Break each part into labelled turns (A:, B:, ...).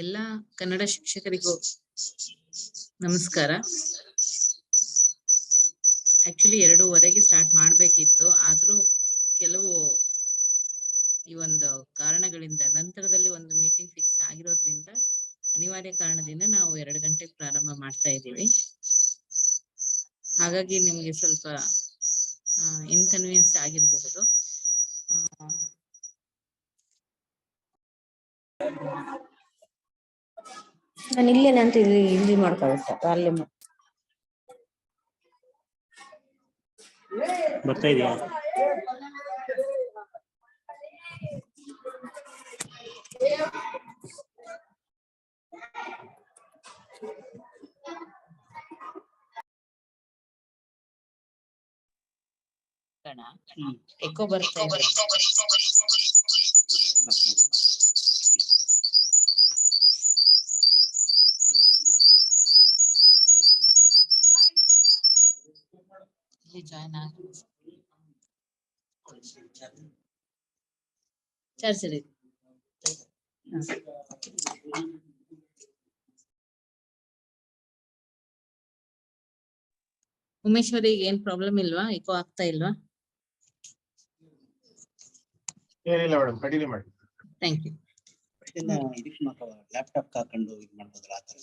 A: ಎಲ್ಲ ಕನ್ನಡ ಶಿಕ್ಷಕರಿಗೂ ನಮಸ್ಕಾರ. Actually 2:15ಗೆ start ಮಾಡ್ಬೇಕಿತ್ತು, ಆದ್ರೂ ಕೆಲವು ಈ ಒಂದು ಕಾರಣಗಳಿಂದ ನಂತರದಲ್ಲಿ ಒಂದು ಮೀಟಿಂಗ್ ಫಿಕ್ಸ್ ಆಗಿರೋದ್ರಿಂದ ಅನಿವಾರ್ಯ ಕಾರಣದಿಂದ ನಾವು 2 ಗಂಟೆಗೆ ಪ್ರಾರಂಭ ಮಾಡ್ತಾ ಇದ್ದೀವಿ. ಹಾಗಾಗಿ ನಿಮ್ಗೆ ಸ್ವಲ್ಪ ಇನ್ಕನ್ವೀನಿಯನ್ಸ್ ಆಗಿರಬಹುದು.
B: ನಾನು ಇಲ್ಲೇನೆ ಅಂತ ಇಲ್ಲಿ ಮಾಡ್ಕೊಳ್ತಾ ಅಲ್ಲಿ
C: ಬರ್ತಾ ಇದೆಯಾ?
A: ಎಕೋ ಬರ್ತಾ ಇದೆ. ಇಲ್ಲಿ ಜಾಯ್ನ್ ಆಗಿ ಸರಿ. ಉಮೇಶ್ವರಿ, ಏನ್ ಪ್ರಾಬ್ಲಮ್ ಇಲ್ವಾ? ಎಕೋ ಆಗ್ತಾ ಇಲ್ವಾ?
D: ಏನಿಲ್ಲ ಮೇಡಮ್, ಕಂಟಿನ್ಯೂ ಮಾಡಿ.
A: Thank you.
C: ಲ್ಯಾಪ್ಟಾಪ್ ಹಾಕೊಂಡು ಇದು ಮಾಡ್ಬೋದಲ್ಲ ಆ ತರ.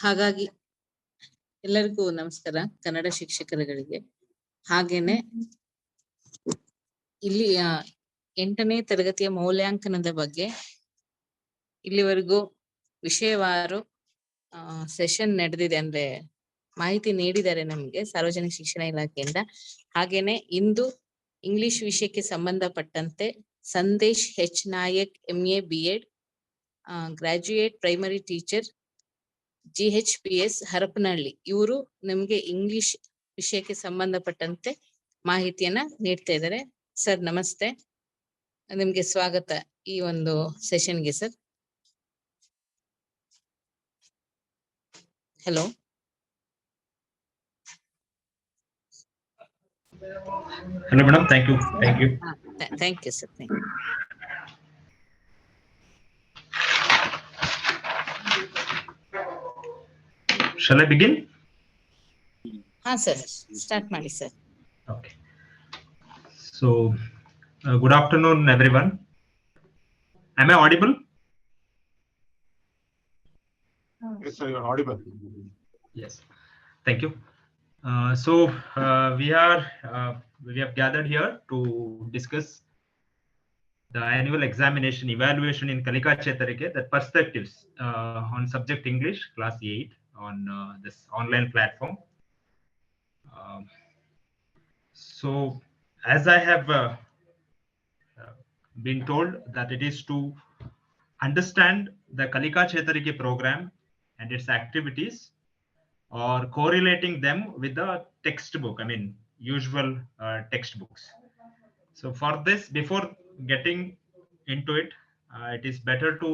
A: ಹಾಗಾಗಿ ಎಲ್ಲರಿಗೂ ನಮಸ್ಕಾರ, ಕನ್ನಡ ಶಿಕ್ಷಕರುಗಳಿಗೆ. ಹಾಗೇನೆ ಇಲ್ಲಿ 8ನೇ ತರಗತಿಯ ಮೌಲ್ಯಾಂಕನದ ಬಗ್ಗೆ ಇಲ್ಲಿವರೆಗೂ ವಿಷಯವಾರು ಸೆಷನ್ ನಡೆದಿದೆ, ಅಂದ್ರೆ ಮಾಹಿತಿ ನೀಡಿದ್ದಾರೆ ನಮಗೆ ಸಾರ್ವಜನಿಕ ಶಿಕ್ಷಣ ಇಲಾಖೆಯಿಂದ. ಹಾಗೇನೆ ಇಂದು ಇಂಗ್ಲಿಷ್ ವಿಷಯಕ್ಕೆ ಸಂಬಂಧಪಟ್ಟಂತೆ Sandesh H Nayak MA B.Ed graduate primary teacher GHPS Harapanahalli, ಇವರು ನಮ್ಗೆ ಇಂಗ್ಲಿಷ್ ವಿಷಯಕ್ಕೆ ಸಂಬಂಧಪಟ್ಟಂತೆ ಮಾಹಿತಿಯನ್ನ ನೀಡ್ತಾ ಇದ್ದಾರೆ. ಸರ್ ನಮಸ್ತೆ, ನಿಮ್ಗೆ ಸ್ವಾಗತ ಈ ಒಂದು ಸೆಷನ್ಗೆ sir. Hello.
D: Hello madam, thank you.
A: Thank you sir. Thank you.
D: Shall I begin?
A: Sir, start ಮಾಡಿ sir.
D: Okay. So, good afternoon everyone. Am I audible?
E: Yes sir, you are audible.
D: Yes. Thank you. We have gathered here to discuss the annual examination evaluation in Kalika Chetarike, the perspectives on subject English class 8 on this online platform. So as I have been told that it is to understand the Kalika Chetarike program and its activities, or correlating them with the textbook, I mean usual textbooks. So for this, before getting into it, it is better to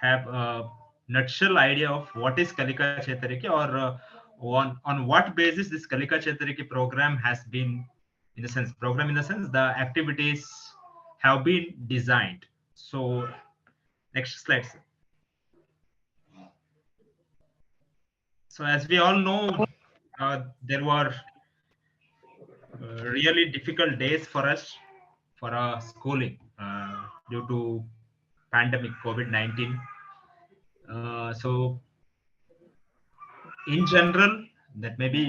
D: have a nutshell idea of what is Kalika Chetarike, or on what basis this Kalika Chetarike program has been, in the sense the activities have been designed. So next slide, sir. So as we all know, there were really difficult days for us for our schooling due to pandemic COVID-19. So in general, that maybe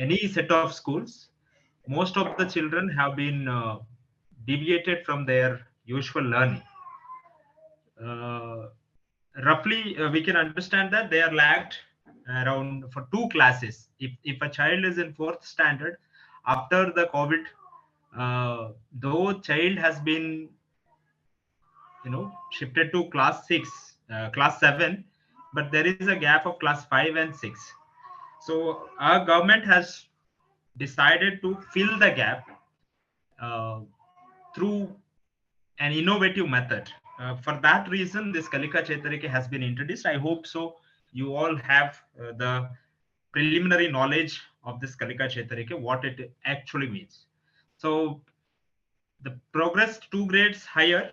D: any set of schools, most of the children have been deviated from their usual learning. Roughly, we can understand that they are lagged around for 2 classes. If a child is in 4th standard, after the COVID, though child has been shifted to class 6, class 7, but there is a gap of class 5 and 6. So our government has decided to fill the gap through an innovative method. For that reason, this Kalika Chetarike has been introduced. I hope so you all have the preliminary knowledge of this Kalika Chetarike, what it actually means. So the progressed 2 grades higher,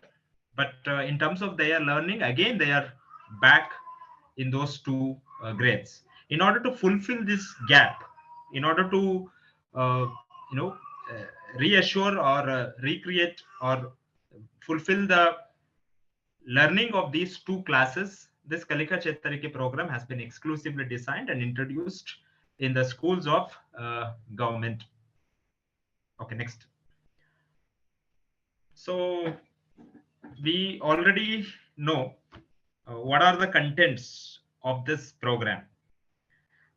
D: but in terms of their learning, again they are back in those 2 grades. In order to fulfill this gap, in order to uh, you know reassure or recreate or fulfill the learning of these 2 classes, this Kalika Chetarike program has been exclusively designed and introduced in the schools of government. Okay, next. So we already know what are the contents of this program.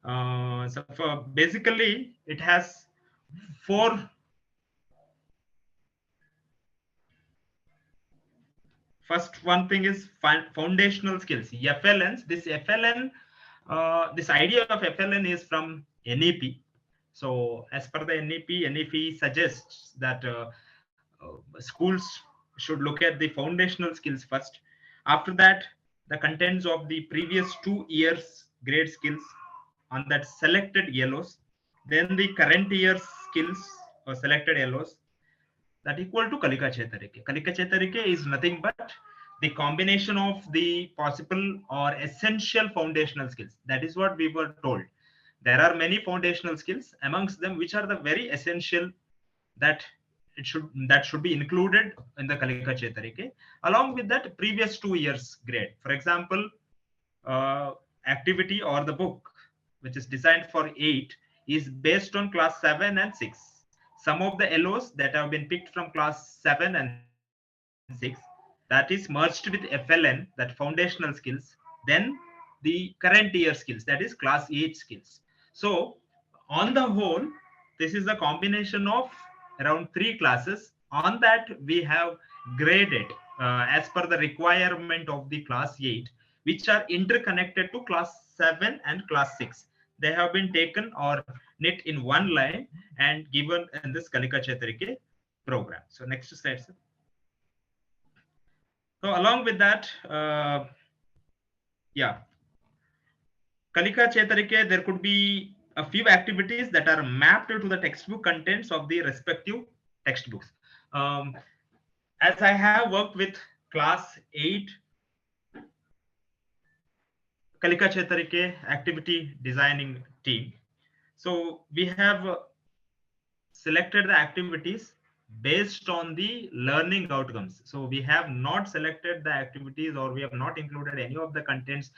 D: So for basically it has 4 first one thing is foundational skills, FLNs. This FLN, this idea of FLN is from NEP. So as per the NEP suggests that schools should look at the foundational skills first. After that, the contents of the previous 2 years grade skills on that selected yellows, then the current year's skills or selected yellows, that equal to Kalika Chetarike. Kalika Chetarike is nothing but the combination of the possible or essential foundational skills. That is what we were told. There are many foundational skills, amongst them which are the very essential that should be included in the Kalika Chetarike, along with that previous 2 years grade. For example, activity or the book which is designed for 8 is based on class 7 and 6. Some of the LOs that have been picked from class 7 and 6, that is merged with FLN, that foundational skills, then the current year skills, that is class 8 skills. So on the whole, this is a combination of around 3 classes. On that we have graded as per the requirement of the class 8, which are interconnected to class 7 and class 6. They have been taken or knit in one line and given in this Kalika Chetarike program. So next slide, sir. So along with that, Kalika Chetarike, there could be a few activities that are mapped to the textbook contents of the respective textbooks. As I have worked with class 8 Kalika Chetarike activity designing team, so we have selected the activities based on the learning outcomes. So we have not selected the activities or we have not included any of the contents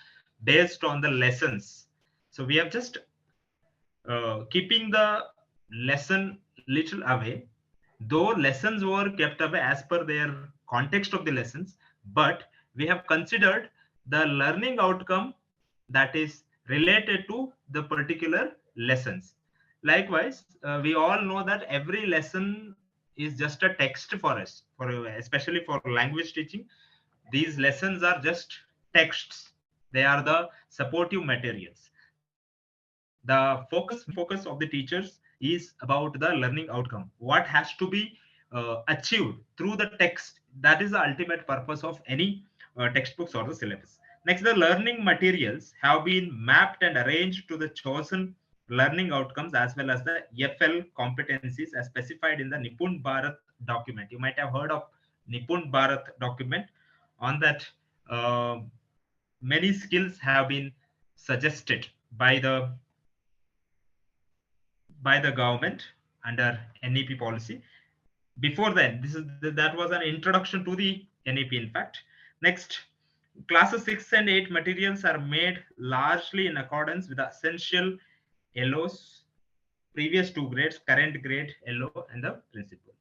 D: based on the lessons. So we have just keeping the lesson little away, though lessons were kept away as per their context of the lessons, but we have considered the learning outcome that is related to the particular lessons. Likewise, we all know that every lesson is just a text for us, especially for language teaching. These lessons are just texts. They are the supportive materials. The focus of the teachers is about the learning outcome. What has to be achieved through the text. That is the ultimate purpose of any textbooks or the syllabus. Next, the learning materials have been mapped and arranged to the chosen learning outcomes as well as the FL competencies as specified in the Nipun Bharat document. You might have heard of Nipun Bharat document. On that, many skills have been suggested by the government under NEP policy. Before that, that was an introduction to the NEP, in fact. Next, classes 6 and 8 materials are made largely in accordance with the essential LOs, previous 2 grades, current grade LO, and the principal.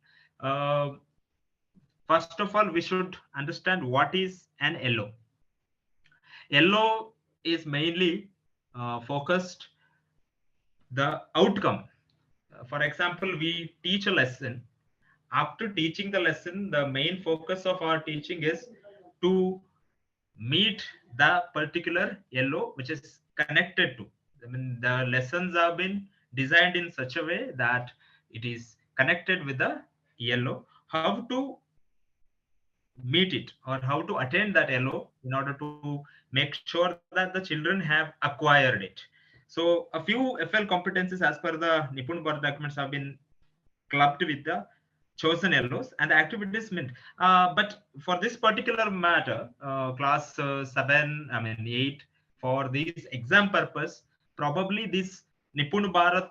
D: First of all, we should understand what is an LO. LO is mainly focused the outcome. For example, we teach a lesson. After teaching the lesson, the main focus of our teaching is to meet the particular LO which is connected to. I mean, the lessons have been designed in such a way that it is connected with the LO. How to meet it or how to attain that LO in order to make sure that the children have acquired it. So a few FL competencies as per the Nipun Bharat documents have been clubbed with the chosen yellows and the activities meant. But for this particular matter, class 7, I mean 8, for these exam purpose, probably these Nipun Bharat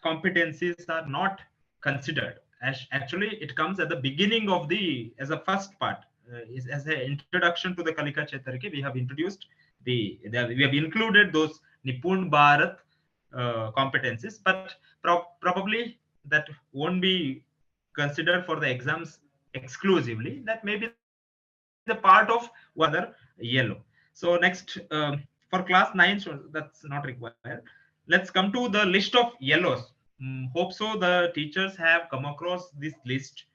D: competencies are not considered. Actually, it comes at the beginning of as a first part, as an introduction to the Kalika Chetariki. We have introduced we have included those Nipun Bharat competencies, but probably that won't be considered for the exams exclusively. That may be the part of one other yellow. So next, for class 9, so that's not required. Let's come to the list of yellows. Hope so the teachers have come across this list.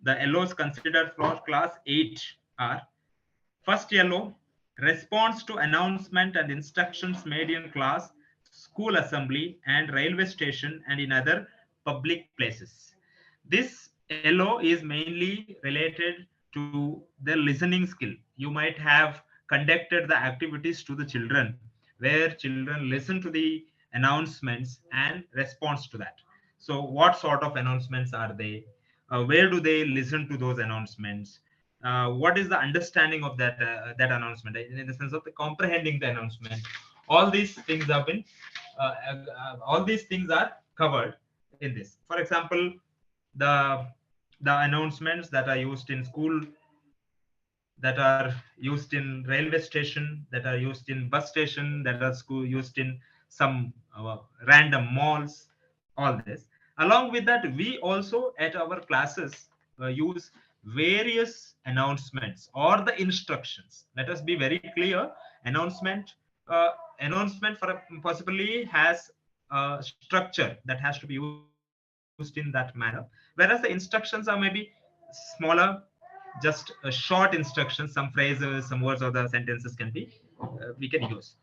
D: The yellows considered for class 8 are: first yellow, response to announcement and instructions made in class, school assembly, and railway station and in other public places. This yellow is mainly related to the listening skill. You might have conducted the activities to the children where children listen to the announcements and response to that. So what sort of announcements are they? Where do they listen to those announcements? What is the understanding of that announcement in the sense of the comprehending the announcement? All these things have been all these things are covered in this. For example, the announcements that are used in school, that are used in railway station, that are used in bus station, that are used in some random malls, all this. Along with that, we also at our classes use various announcements or the instructions. Let us be very clear. Announcement for possibly has a structure that has to be used in that manner, whereas the instructions are maybe smaller, just short instructions, some phrases, some words or the sentences can be we can use.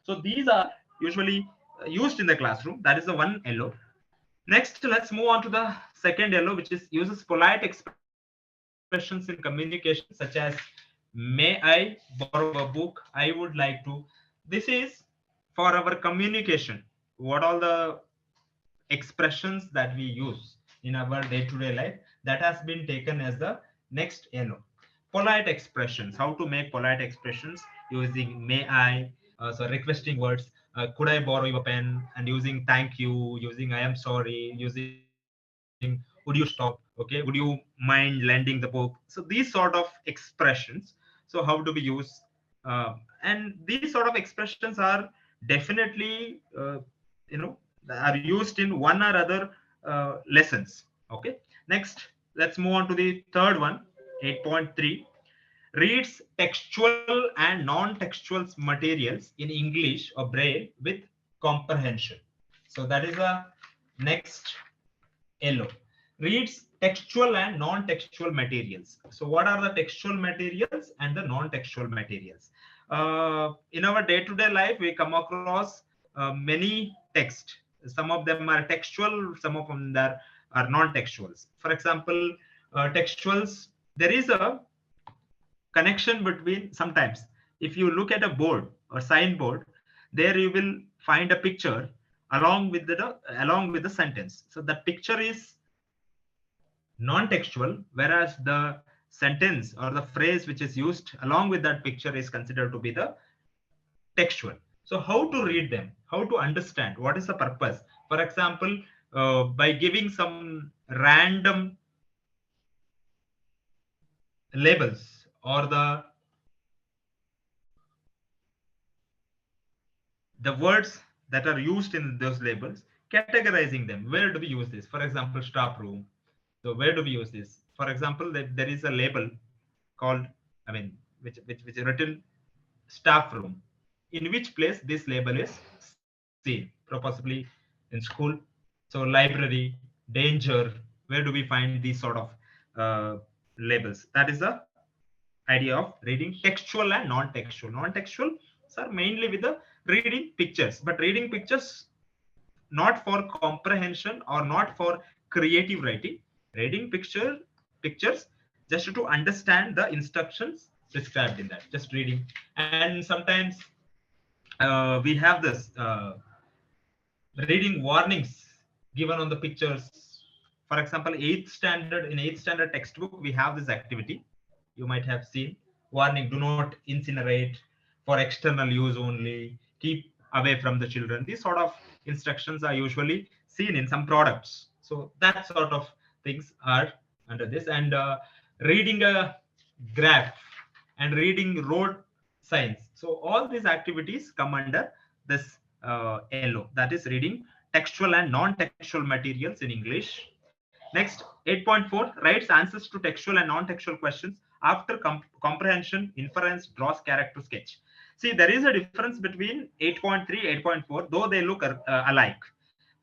D: So these are usually used in the classroom. That is the one yellow. Next, let's move on to the second yellow, which is uses polite expressions in communication, such as may I borrow a book, I would like to. This is for our communication. What all the expressions that we use in our day-to-day life, that has been taken as the next yellow. Polite expressions, how to make polite expressions using may I, so requesting words, could I borrow your pen, and using thank you, using I am sorry, using would you stop, okay, would you mind lending the book. So these sort of expressions. So how do we use and these sort of expressions are definitely you know are used in one or other lessons. Okay, next let's move on to the third one, 8.3. Reads textual and non-textual materials in English or Braille with comprehension. So that is the next yellow. Reads textual and non-textual materials. So what are the textual materials and the non-textual materials? In our day-to-day life, we come across many text. Some of them are textual, some of them are non-textuals. For example, textuals, there is a connection between, sometimes if you look at a board or signboard, there you will find a picture along with the sentence. So the picture is non-textual, whereas the sentence or the phrase which is used along with that picture is considered to be the textual. So how to read them, how to understand, what is the purpose? For example, by giving some random labels or the words that are used in those labels, categorizing them. Where do we use this? For example, staff room. So where do we use this? For example, that there is a label called, I mean, which is written staff room. In which place this label is seen? Possibly in school. So library, danger. Where do we find these sort of labels? That is the idea of reading textual and non-textual. Non-textual are mainly with the reading pictures, but reading pictures not for comprehension or not for creative writing. Reading pictures just to understand the instructions prescribed in that, just reading. And sometimes we have this reading warnings given on the pictures For example, in 8th standard textbook, we have this activity. You might have seen, warning, do not incinerate, for external use only, keep away from the children. These sort of instructions are usually seen in some products. So that sort of things are under this. And reading a graph and reading road signs. So all these activities come under this LO, that is reading textual and non-textual materials in English. Next, 8.4 writes answers to textual and non-textual questions after comprehension, inference, draws character sketch. See, there is a difference between 8.3, 8.4, though they look alike.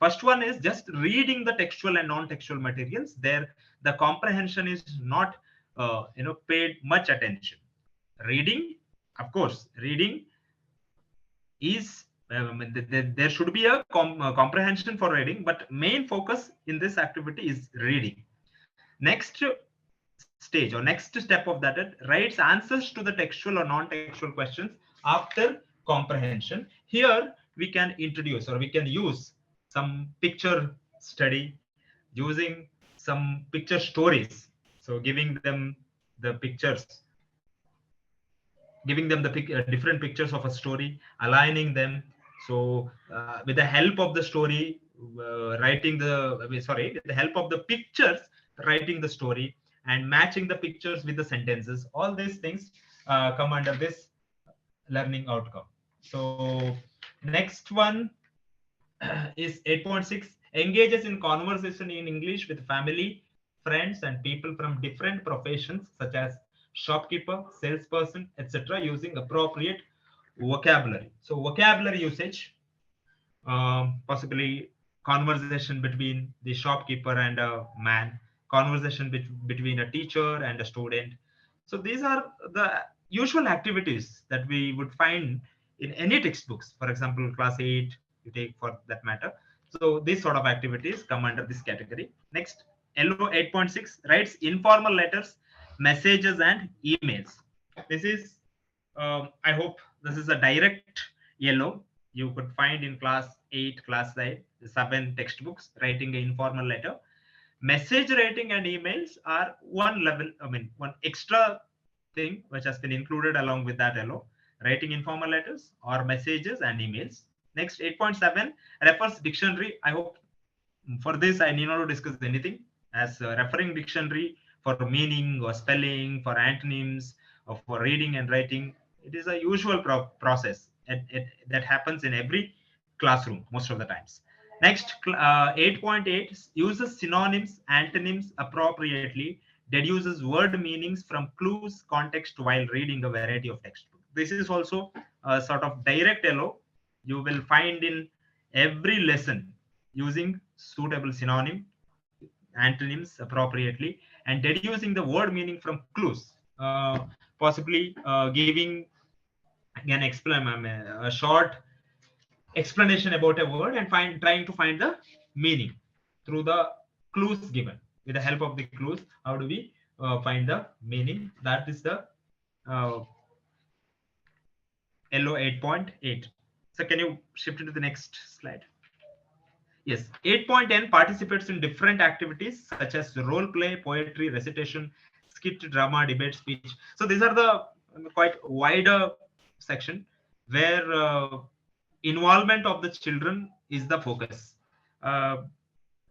D: First one is just reading the textual and non-textual materials. There, the comprehension is not, paid much attention. Reading, of course, reading is there should be a comprehension for reading, but main focus in this activity is reading. Next stage or next step of that, it writes answers to the textual or non-textual questions after comprehension. Here we can introduce or we can use some picture study, using some picture stories. So giving them the pictures, giving them the different pictures of a story, aligning them. So with the help of the story, with the help of the pictures, writing the story and matching the pictures with the sentences. All these things come under this learning outcome. So next one is 8.6, engages in conversation in English with family, friends, and people from different professions such as shopkeeper, salesperson, etc., using appropriate vocabulary. So vocabulary usage, possibly conversation between the shopkeeper and a man, conversation between a teacher and a student. So these are the usual activities that we would find in any textbooks. For example, class 8, you take for that matter. So these sort of activities come under this category. Next, LO 8.6 writes informal letters, messages, and emails. This is, I hope this is a direct yellow. You could find in class 8, class 7 textbooks, writing an informal letter. Message writing and emails are one level, one extra thing which has been included along with that LO, writing informal letters or messages and emails. Next, 8.7 refers dictionary. I hope for this I need not to discuss anything, as referring dictionary for meaning or spelling, for antonyms, or for reading and writing. It is a usual process that happens in every classroom most of the times. Next, 8.8 uses synonyms, antonyms appropriately, deduces word meanings from clues, context while reading a variety of textbooks. This is also a sort of direct LO. You will find in every lesson using suitable synonym, antonyms appropriately, and deducing the word meaning from clues, possibly giving a short explanation about a word and trying to find the meaning through the clues given. With the help of the clues, how do we find the meaning? That is the LO 8.8. So can you shift into the next slide? Yes, 8.10 participates in different activities such as role play, poetry, recitation, skit, drama, debate, speech. So these are the quite wider section where involvement of the children is the focus.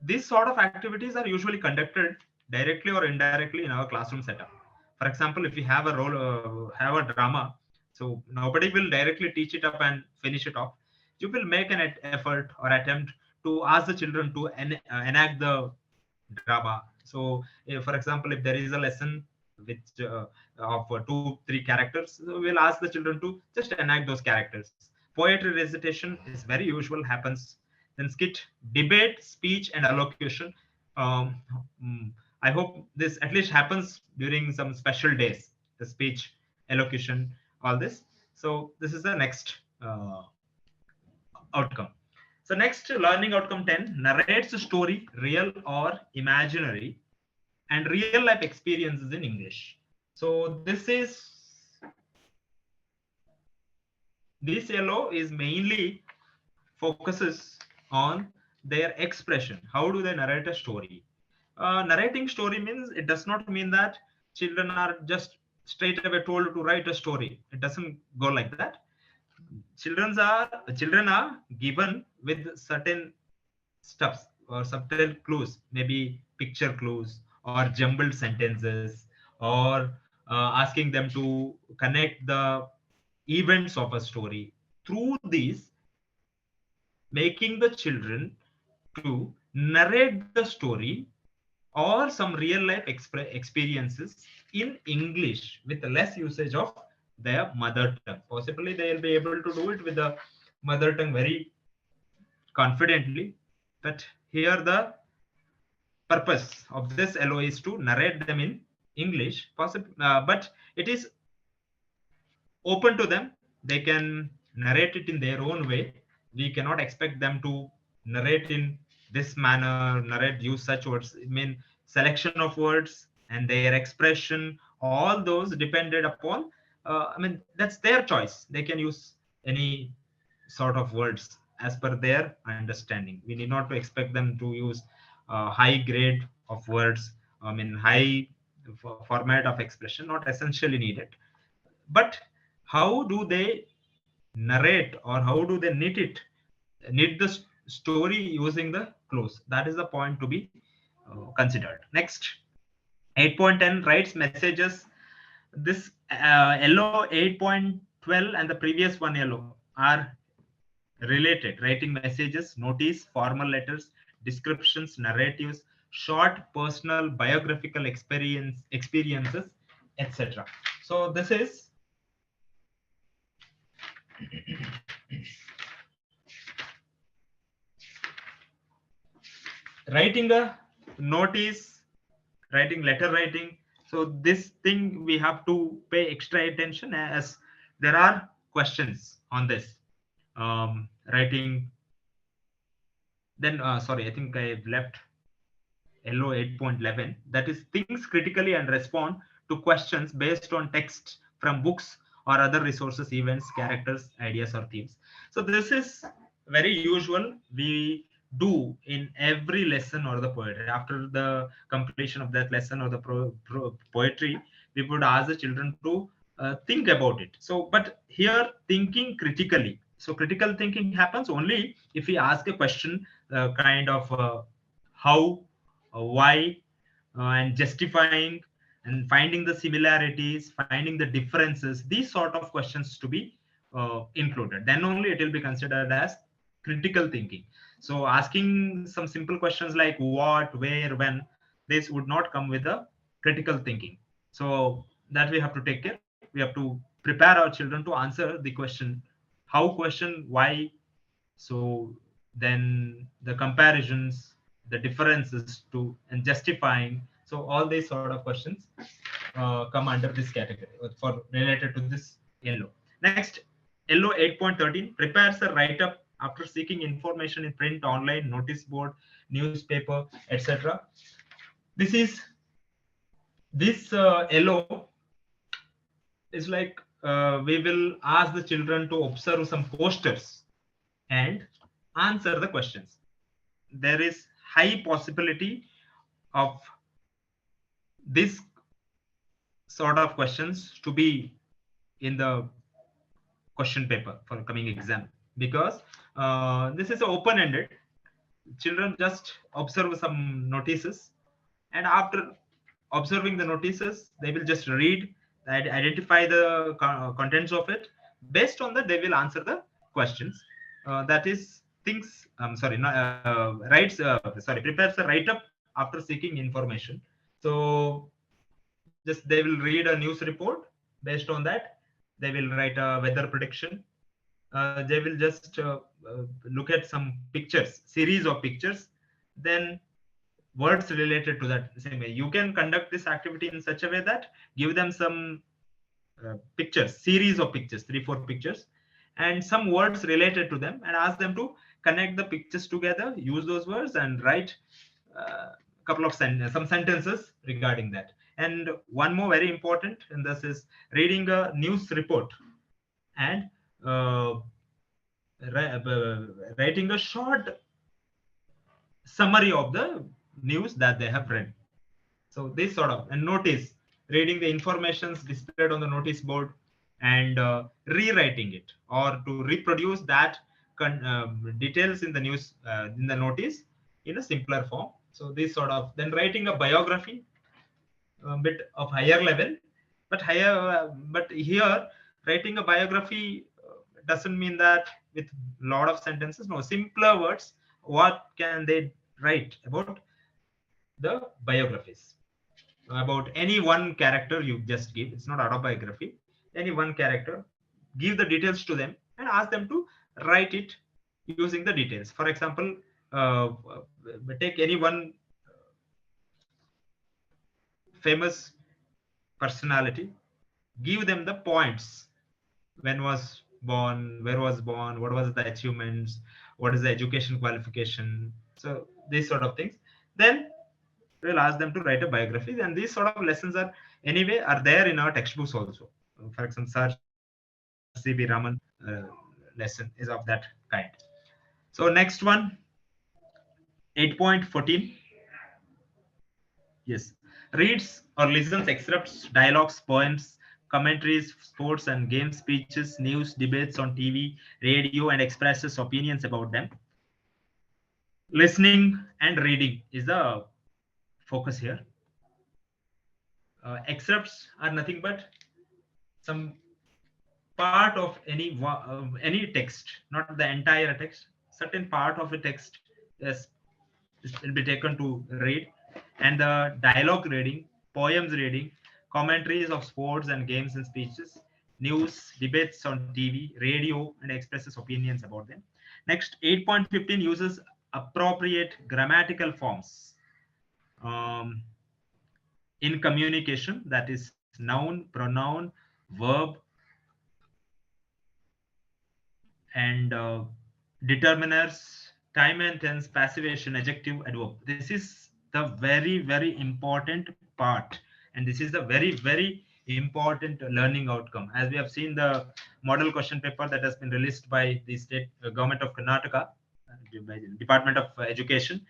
D: These sort of activities are usually conducted directly or indirectly in our classroom setup. For example, if we have a drama, so nobody will directly teach it up and finish it off. You will make an effort or attempt to ask the children to enact the drama. So, for example, if there is a lesson which of 2-3 characters, so we'll ask the children to just enact those characters. Poetry recitation is very usual, happens. Then skit, debate, speech, and allocution. I hope this at least happens during some special days, the speech, allocution, all this. So this is the next outcome. So next, learning outcome 10, narrates a story, real or imaginary, and real life experiences in English. So this LO is mainly focuses on their expression. How do they narrate a story? Narrating story means, it does not mean that children are just straight away told to write a story. It doesn't go like that. Children are given with certain stuffs or subtle clues, maybe picture clues or jumbled sentences, or asking them to connect the events of a story. Through these, making the children to narrate the story or some real life experiences in English with less usage of their mother tongue. Possibly they will be able to do it with the mother tongue very confidently, but here the purpose of this LO is to narrate them in English, but it is open to them. They can narrate it in their own way. We cannot expect them to narrate in this manner, narrate, use such words. I mean, selection of words and their expression, all those depended upon, I mean, that's their choice. They can use any sort of words as per their understanding. We need not to expect them to use high grade of words, I mean, high format of expression, not essentially needed. But how do they narrate, or how do they knit the story using the clues? That is the point to be considered. Next, 8.10 writes messages. This yellow 8.12 and the previous one yellow are related. Writing messages, notice, formal letters, descriptions, narratives, short personal biographical experiences, etc. So this is writing a notice, writing letter writing. So this thing we have to pay extra attention, as there are questions on this. Writing, then sorry, I think I've left LO 8.11, that is thinks critically and respond to questions based on text from books or other resources, events, characters, ideas, or themes. So this is very usual. We do in every lesson or the poetry. After the completion of that lesson or the poetry, we would ask the children to think about it. So, but here thinking critically. So critical thinking happens only if we ask a question, kind of how, why, and justifying and finding the similarities, finding the differences, these sort of questions to be included. Then only it will be considered as critical thinking. So asking some simple questions like what, where, when, this would not come with a critical thinking. So that we have to take care. We have to prepare our children to answer the question, how question, why. So then the comparisons, the differences to, and justifying. So all these sort of questions come under this category for related to this yellow. Next, yellow 8.13 prepares a write-up after seeking information in print, online, notice board, newspaper, etc. This yellow is like we will ask the children to observe some posters and answer the questions. There is high possibility of this sort of questions to be in the question paper for coming exam, because this is open-ended. Children just observe some notices, and after observing the notices, they will just read, identify the contents of it. Based on that, they will answer the questions. That is things. Prepares a write-up after seeking information. So just they will read a news report. Based on that, they will write a weather prediction. They will just look at some pictures, series of pictures, then words related to that. Same way, you can conduct this activity in such a way that give them some pictures, series of pictures, 3-4 pictures, and some words related to them, and ask them to connect the pictures together, use those words, and write a couple of some sentences regarding that. And one more very important, and this is reading a news report and writing a short summary of the news that they have read. So this sort of, and notice, reading the informations displayed on the notice board and rewriting it, or to reproduce that details in the news, in the notice, in a simpler form. So this sort of, then writing a biography, a bit of higher level, but but here writing a biography doesn't mean that with lot of sentences. No, simpler words. What can they write about the biographies? About any one character you just give. It's not autobiography. Any one character, give the details to them and ask them to write it using the details. For example, take any one famous personality, give them the points: when was born, where was born, what was the achievements, what is the education qualification. So these sort of things. Then we'll ask them to write a biography, and these sort of lessons are anyway are there in our textbooks also. For example, Sir C.B. Raman lesson is of that kind. So next one, 8.14. Yes, reads or listens excerpts, dialogues, poems, commentaries, sports and game speeches, news, debates on TV, radio, and expresses opinions about them. Listening and reading is the focus here. Excerpts are nothing but some part of any text, not the entire text. Certain part of a text is will be taken to read, and the dialogue reading, poems reading, commentaries of sports and games and speeches, news, debates on TV, radio, and expresses opinions about them. Next, 8.15 uses appropriate grammatical forms in communication, that is noun, pronoun, verb, and determiners, time and tense, passivation, adjective, adverb. This is the very, very important part. And this is the very, very important learning outcome. As we have seen the model question paper that has been released by the state government of Karnataka, by the Department of Education,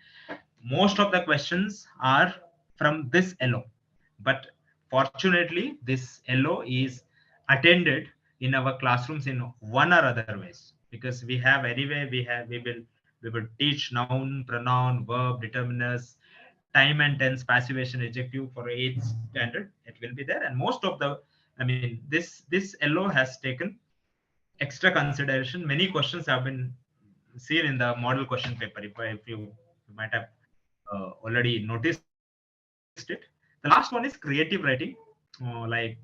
D: most of the questions are from this LO. But fortunately, this LO is attended in our classrooms in one or other ways, because we have anyway we will teach noun, pronoun, verb, determiners, time and tense, passivation, adjective for 8th standard. It will be there, and most of the, I mean, this LO has taken extra consideration. Many questions have been seen in the model question paper. If you might have already noticed it. The last one is creative writing, like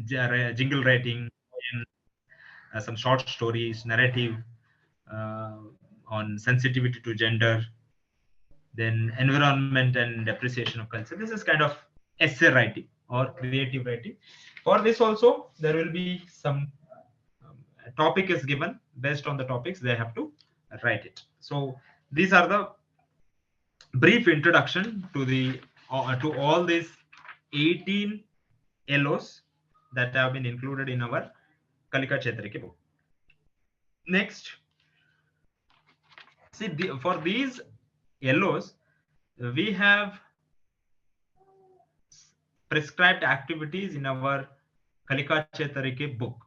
D: jingle writing, some short stories, narrative, uh, on sensitivity to gender, then environment and appreciation of culture. This is kind of essay writing or creative writing. For this also, there will be some topic is given. Based on the topics, they have to write it. So these are the brief introduction to the to all these 18 LOs that have been included in our Kalika Chetarike book. Next, see, for these LOs, we have prescribed activities in our Kalika Chetarike book.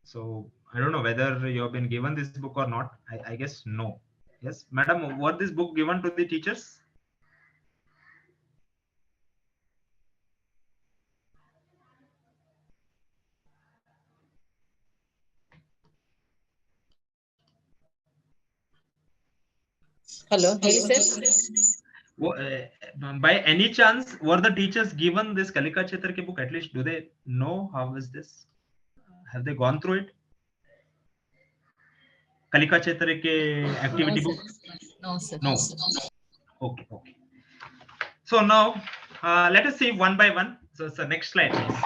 D: So I don't know whether you have been given this book or not. I guess no. Yes, madam, was this book given to the teachers?
A: Hello, ಹೇಳಿ sir.
D: By any chance, were the teachers given this Kalika Chetarike book? At least, do they know how is this? Have they gone through it? Kalika Chetarike activity book?
A: No, sir.
D: No. Okay, okay. So now, let us see one by one. So next slide, please.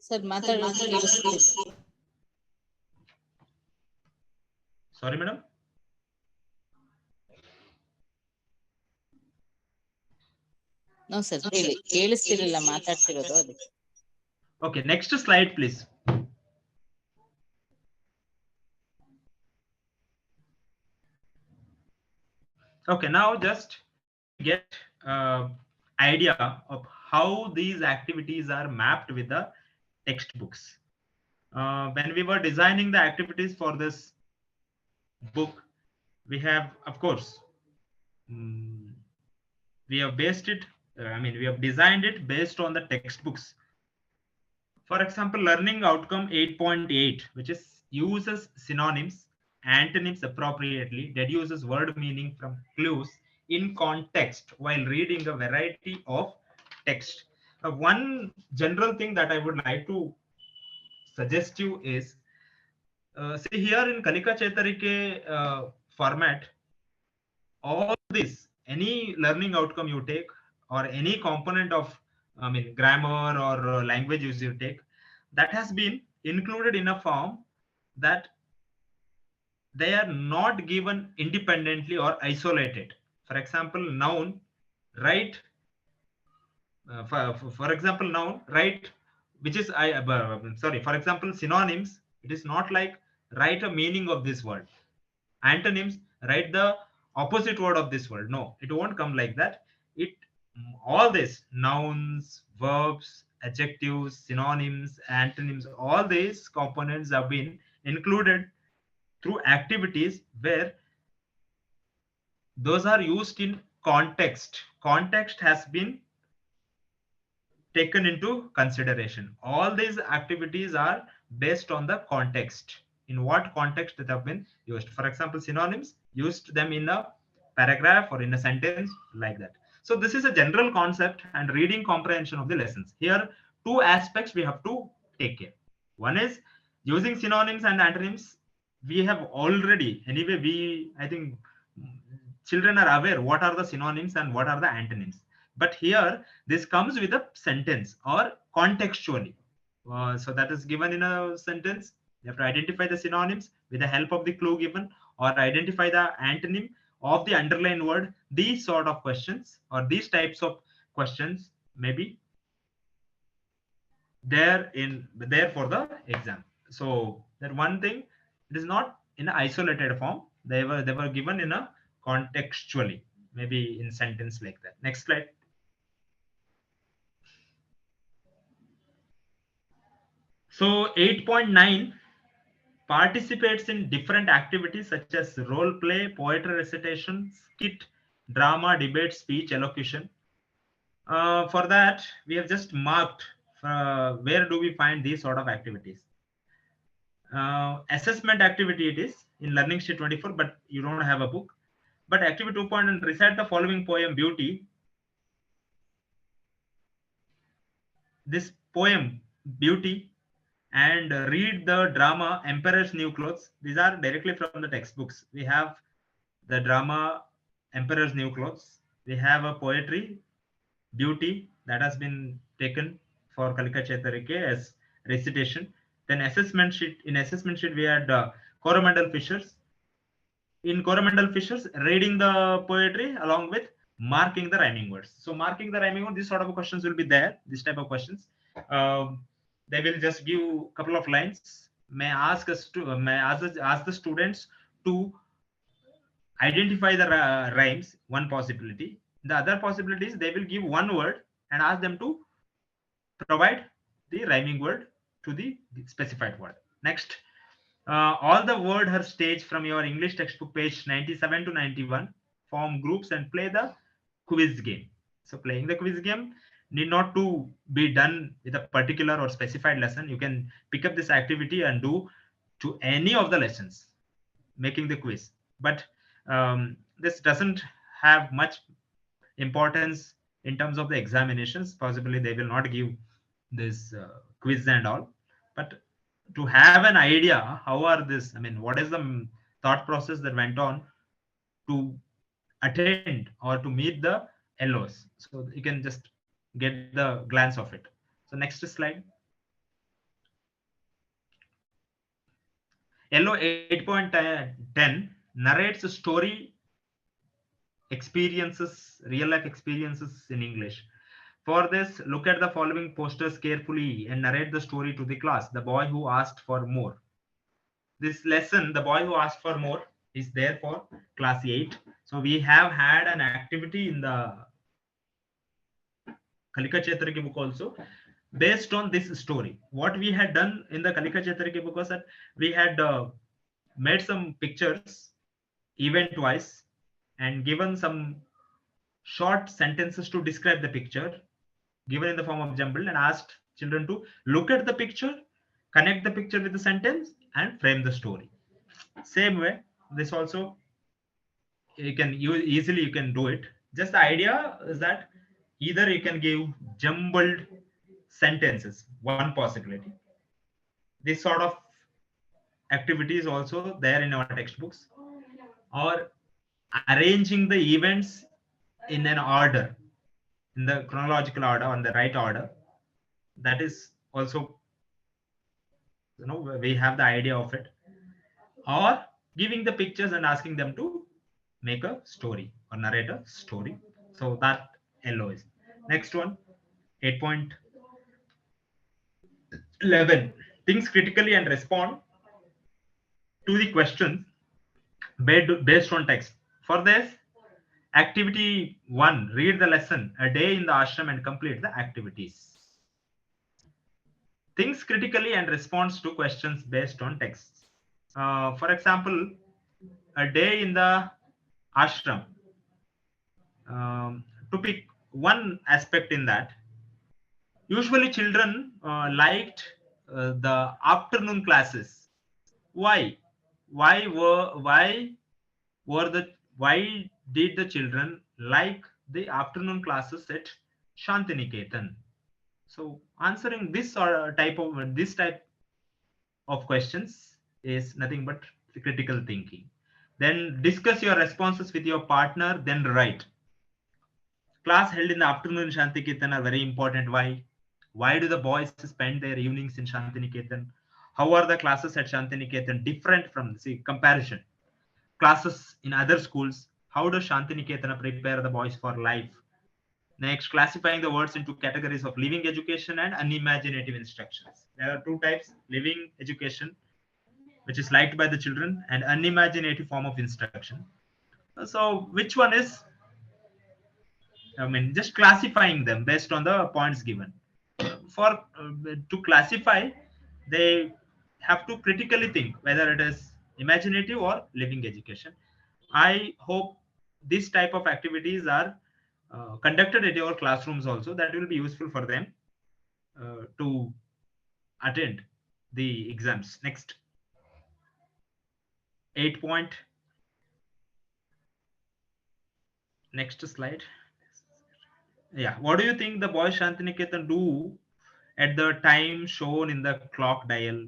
A: Sir, ಮಾತಾಡೋದು ಕೇಳಿಸ್ತಿಲ್ಲ.
D: Sorry, madam.
A: No sir, ಹೇಳಿ, ಕೇಳಿಸ್ತಿರ್ಲಿಲ್ಲ ಮಾತಾಡ್ತಿರೋದು ಅದಕ್ಕೆ.
D: Okay, next slide, please. Okay, now just get idea of how these activities are mapped with the textbooks. When we were designing the activities for this book, we have, of course, we have based it, we have designed it based on the textbooks. For example, learning outcome 8.8, which is uses synonyms, antonyms appropriately, deduces word meaning from clues in context while reading a variety of text. One general thing that I would like to suggest you is, see here in Kalika Chetarike format, all this, any learning outcome you take or any component of grammar or language use you take, that has been included in a form that they are not given independently or isolated. For example, noun, write, for example, noun, write, which is sorry, for example, synonyms, it is not like write a meaning of this word. Antonyms, write the opposite word of this word. No, it won't come like that. It, all this, nouns, verbs, adjectives, synonyms, antonyms, all these components have been included through activities where those are used in context. Context has been taken into consideration. All these activities are based on the context. In what context they have been used. For example, synonyms, used them in a paragraph or in a sentence, like that. So this is a general concept and reading comprehension of the lessons. Here, two aspects we have to take care. One is using synonyms and antonyms. We have already, anyway, I think children are aware what are the synonyms and what are the antonyms. But here, this comes with a sentence or contextually. So that is given in a sentence. You have to identify the synonyms with the help of the clue given, or identify the antonym of the underlined word. These sort of questions or these types of questions may be there for the exam. So that one thing, it is not in an isolated form. They were given in a contextually, maybe in sentence like that. Next slide. So 8.9 participates in different activities such as role play, poetry recitation, skit, drama, debate, speech, elocution. For that, we have just marked where do we find these sort of activities. Assessment activity it is in Learning Sheet 24, but you don't have a book. But activity 2.1, recite the following poem, Beauty. This poem, Beauty, and read the drama Emperor's New Clothes. These are directly from the textbooks. We have the drama Emperor's New Clothes. We have a poetry Beauty that has been taken for Kalika Chetarike as recitation. Then assessment sheet. In assessment sheet, we had Coromandel Fishers. In Coromandel Fishers, reading the poetry along with marking the rhyming words. So marking the rhyming words, this sort of questions will be there. This type of questions. They will just give a couple of lines. May ask the students to identify the rhymes. One possibility. The other possibility is they will give one word and ask them to provide the rhyming word to the specified word. Next, all the word her stage from your English textbook page 97 to 91. Form groups and play the quiz game. So playing the quiz game need not to be done with a particular or specified lesson. You can pick up this activity and do to any of the lessons, making the quiz. But this doesn't have much importance in terms of the examinations. Possibly they will not give this quiz and all. But to have an idea, how are this? I mean, what is the thought process that went on to attend or to meet the LOs? So you can just get the glance of it. So next slide. LO 8.10 narrates a story experiences, real life experiences in English. For this, look at the following posters carefully and narrate the story to the class. The boy who asked for more. This lesson, the boy who asked for more, is there for class 8. So we have had an activity in the Kalika Chetariki book also based on this story. What we had done in the Kalika Chetariki book was that we had made some pictures event wise and given some short sentences to describe the picture given in the form of jumble, and asked children to look at the picture, connect the picture with the sentence, and frame the story. Same way, this also you can do it. Just the idea is that either you can give jumbled sentences, one possibility. This sort of activity is also there in our textbooks, or arranging the events in an order, in the chronological order, on the right order. That is also, we have the idea of it, or giving the pictures and asking them to make a story or narrate a story. So that yellow is next one. 8.11, think critically and respond to the questions based on text. For this, activity 1, read the lesson a day in the ashram and complete the activities. Thinks critically and responds to questions based on text. For example, a day in the ashram. To pick one aspect in that, usually children liked the afternoon classes. Why? Why did the children like the afternoon classes at Shantiniketan? So answering this type of questions is nothing but critical thinking. Then discuss your responses with your partner, then write. Class held in the afternoon in Shantiniketan are very important. Why? Why do the boys spend their evenings in Shantiniketan? How are the classes at Shantiniketan different from comparison? Classes in other schools. How does Shantiniketan prepare the boys for life? Next, classifying the words into categories of living education and unimaginative instructions. There are two types: living education, which is liked by the children, and unimaginative form of instruction. So which one is, just classifying them based on the points given. To classify, they have to critically think whether it is imaginative or living education. I hope this type of activities are conducted at your classrooms also. That will be useful for them to attend the exams. Next, 8 point. Next slide. Yeah, what do you think the boys Shantiniketan do at the time shown in the clock dial?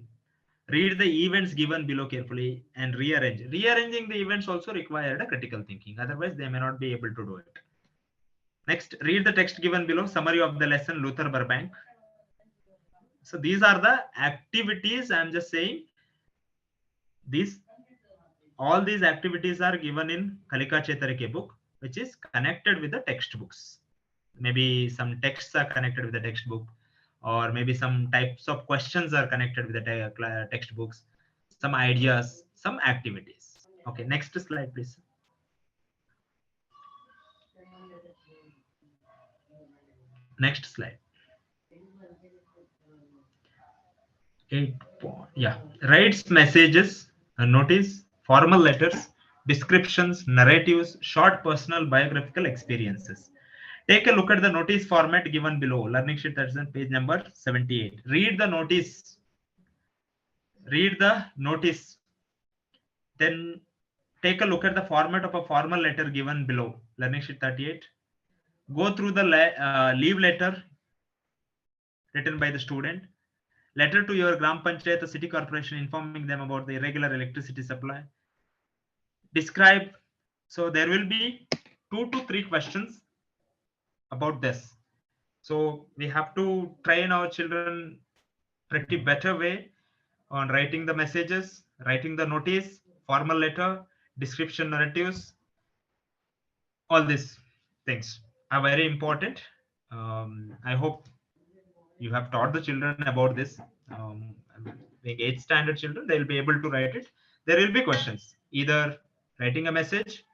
D: Read the events given below carefully and rearrange. Rearranging the events also required a critical thinking. Otherwise, they may not be able to do it. Next, read the text given below. Summary of the lesson, Luther Burbank. So these are the activities. I'm just saying all these activities are given in Kalika Chetarike book, which is connected with the textbooks. Maybe some texts are connected with the textbook, or maybe some types of questions are connected with the textbooks, some ideas, some activities. Okay, next slide, please. Next slide. 8 point. Yeah, writes messages, notice, formal letters, descriptions, narratives, short personal biographical experiences. Take a look at the notice format given below. Learning sheet, that's on page number 78. Read the notice. Read the notice. Then take a look at the format of a formal letter given below. Learning sheet 38. Go through the leave letter written by the student. Letter to your Gram Panchayat, the city corporation, informing them about the irregular electricity supply. Describe. So there will be 2 to 3 questions about this. So we have to train our children pretty better way on writing the messages, writing the notice, formal letter, description, narratives. All these things are very important I hope you have taught the children about this. Being 8th standard children, they will be able to write it. There will be questions, either writing a message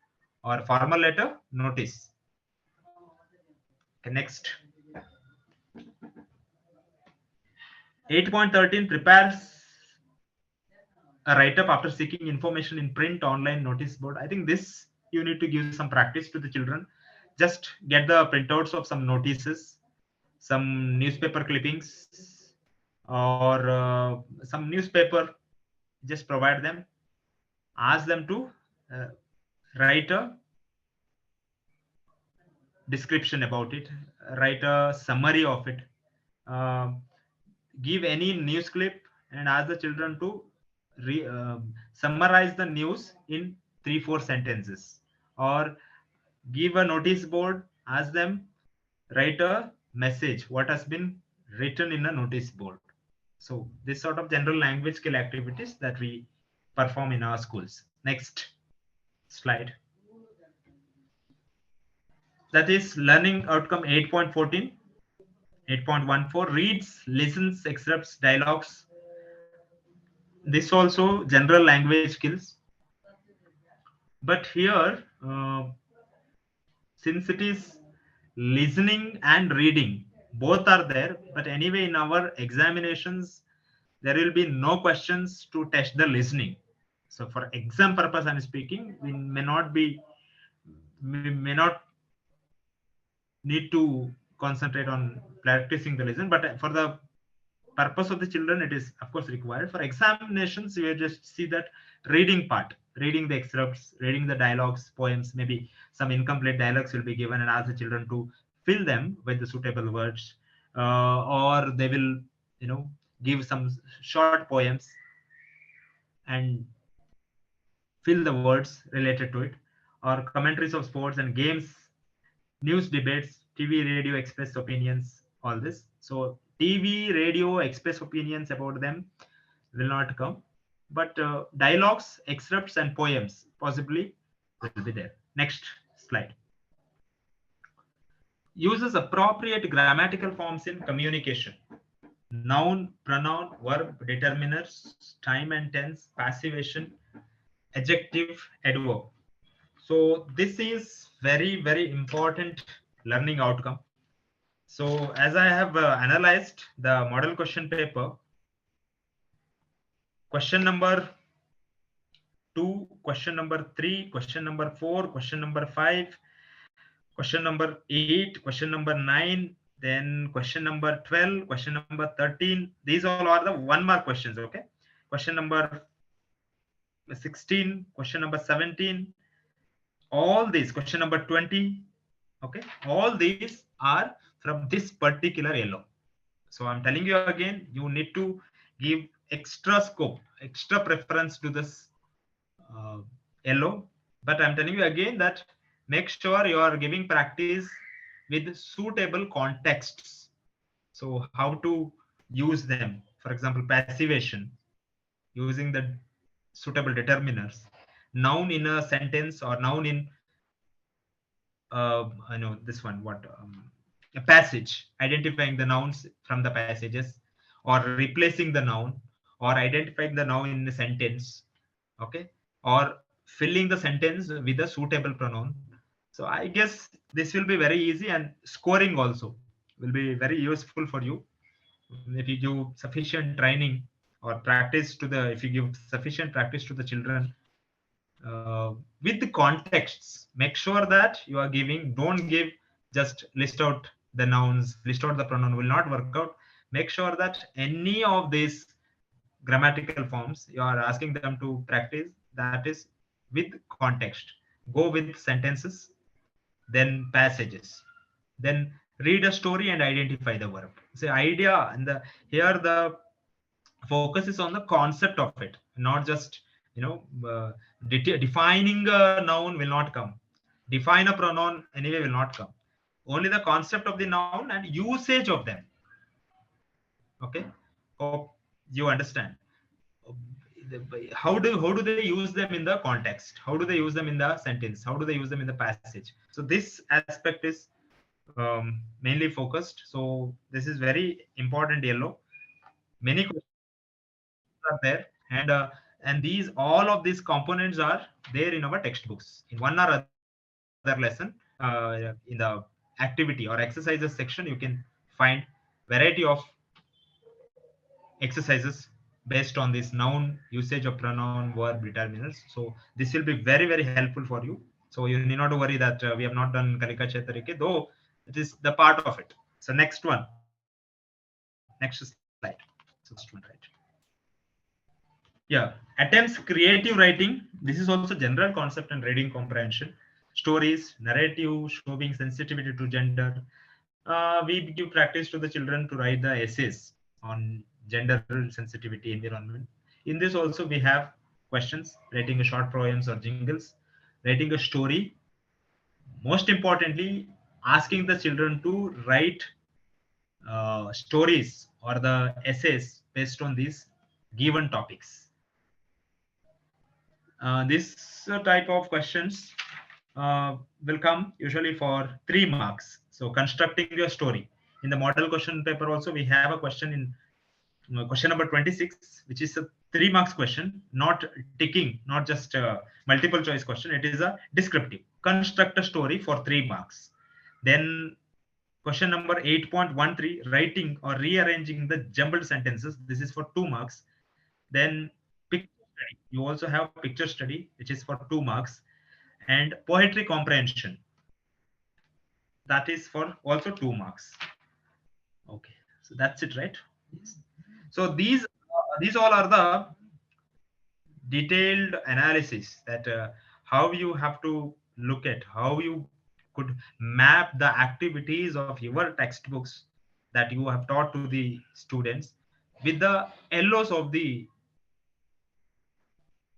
D: or formal letter, notice. Okay, next. 8.13 prepares a write-up after seeking information in print, online, notice board. I think this you need to give some practice to the children. Just get the printouts of some notices, some newspaper clippings, or some newspaper. Just provide them. Ask them to write a description about it, write a summary of it. Give any news clip and ask the children to summarize the news in 3-4 sentences, or give a notice board, ask them write a message what has been written in a notice board. So this sort of general language skill activities that we perform in our schools. Next slide. That is learning outcome 8.14. 8.14 reads, listens, accepts dialogues. This also general language skills. But here, since it is listening and reading, both are there. But anyway, in our examinations, there will be no questions to test the listening. So for exam purpose, I'm speaking, we may not need to concentrate on practicing the listen, but for the purpose of the children, it is of course required. For examinations, you will just see that reading part, reading the excerpts, reading the dialogues, poems, maybe some incomplete dialogues will be given and ask the children to fill them with the suitable words, or they will, give some short poems and fill the words related to it, or commentaries of sports and games, news debates, TV, radio, express opinions, all this. So TV, radio, express opinions about them will not come, but dialogues, excerpts, and poems possibly will be there. Next slide. Uses appropriate grammatical forms in communication. Noun, pronoun, verb, determiners, time and tense, passivation, adjective, adverb. So this is very, very important learning outcome. So as I have analyzed the model question paper, question number 2, question number 3, question number 4, question number 5, question number 8, question number 9, then question number 12, question number 13. These all are the 1 mark questions. Okay. Question number 16, question number 17, all these, question number 20. Okay. All these are from this particular yellow. So I'm telling you again, you need to give extra scope, extra preference to this yellow. But I'm telling you again that make sure you are giving practice with suitable contexts. So how to use them, for example, passivation, using the suitable determiners, noun in a sentence or noun in I know this one, what a passage, identifying the nouns from the passages, or replacing the noun, or identifying the noun in a sentence, okay, or filling the sentence with a suitable pronoun. So I guess this will be very easy, and scoring also will be very useful for you if you give sufficient training or practice to the, if you give sufficient practice to the children with the contexts. Make sure that you are giving, don't give just list out the nouns, list out the pronoun, will not work out. Make sure that any of these grammatical forms you are asking them to practice, that is with context. Go with sentences, then passages, then read a story and identify the verb. So idea, and the here the focus is on the concept of it, not just defining a noun will not come, define a pronoun anyway will not come, only the concept of the noun and usage of them. Okay, hope you understand. How do they use them in the context, how do they use them in the sentence, how do they use them in the passage. So this aspect is mainly focused. So this is very important yellow. Many questions are there, and these all of these components are there in our textbooks in one or other lesson. In the activity or exercises section, you can find variety of exercises based on this noun, usage of pronoun, verb, determinants. So this will be very, very helpful for you. So you need not to worry that we have not done Kalika Chetarike, though it is the part of it. So next one, next slide. So the last one, right? Yeah, attempts creative writing. This is also general concept and reading comprehension. Stories, narrative, showing sensitivity to gender. We give practice to the children to write the essays on gender sensitivity environment. In this also we have questions, writing a short poems or jingles, writing a story. Most importantly, asking the children to write stories or the essays based on these given topics. This type of questions will come usually for 3 marks. So constructing your story. In the model question paper also, we have a question in question number 26, which is a 3 marks question, not ticking, not just multiple choice question. It is a descriptive. Construct a story for 3 marks. Then question number 8.13, writing or rearranging the jumbled sentences. This is for 2 marks. Then picture study. You also have picture study, which is for 2 marks. And poetry comprehension. That is for also 2 marks. Okay, so that's it, right? Yes. So these all are the detailed analysis that how you have to look at how you could map the activities of your textbooks that you have taught to the students with the LOs of the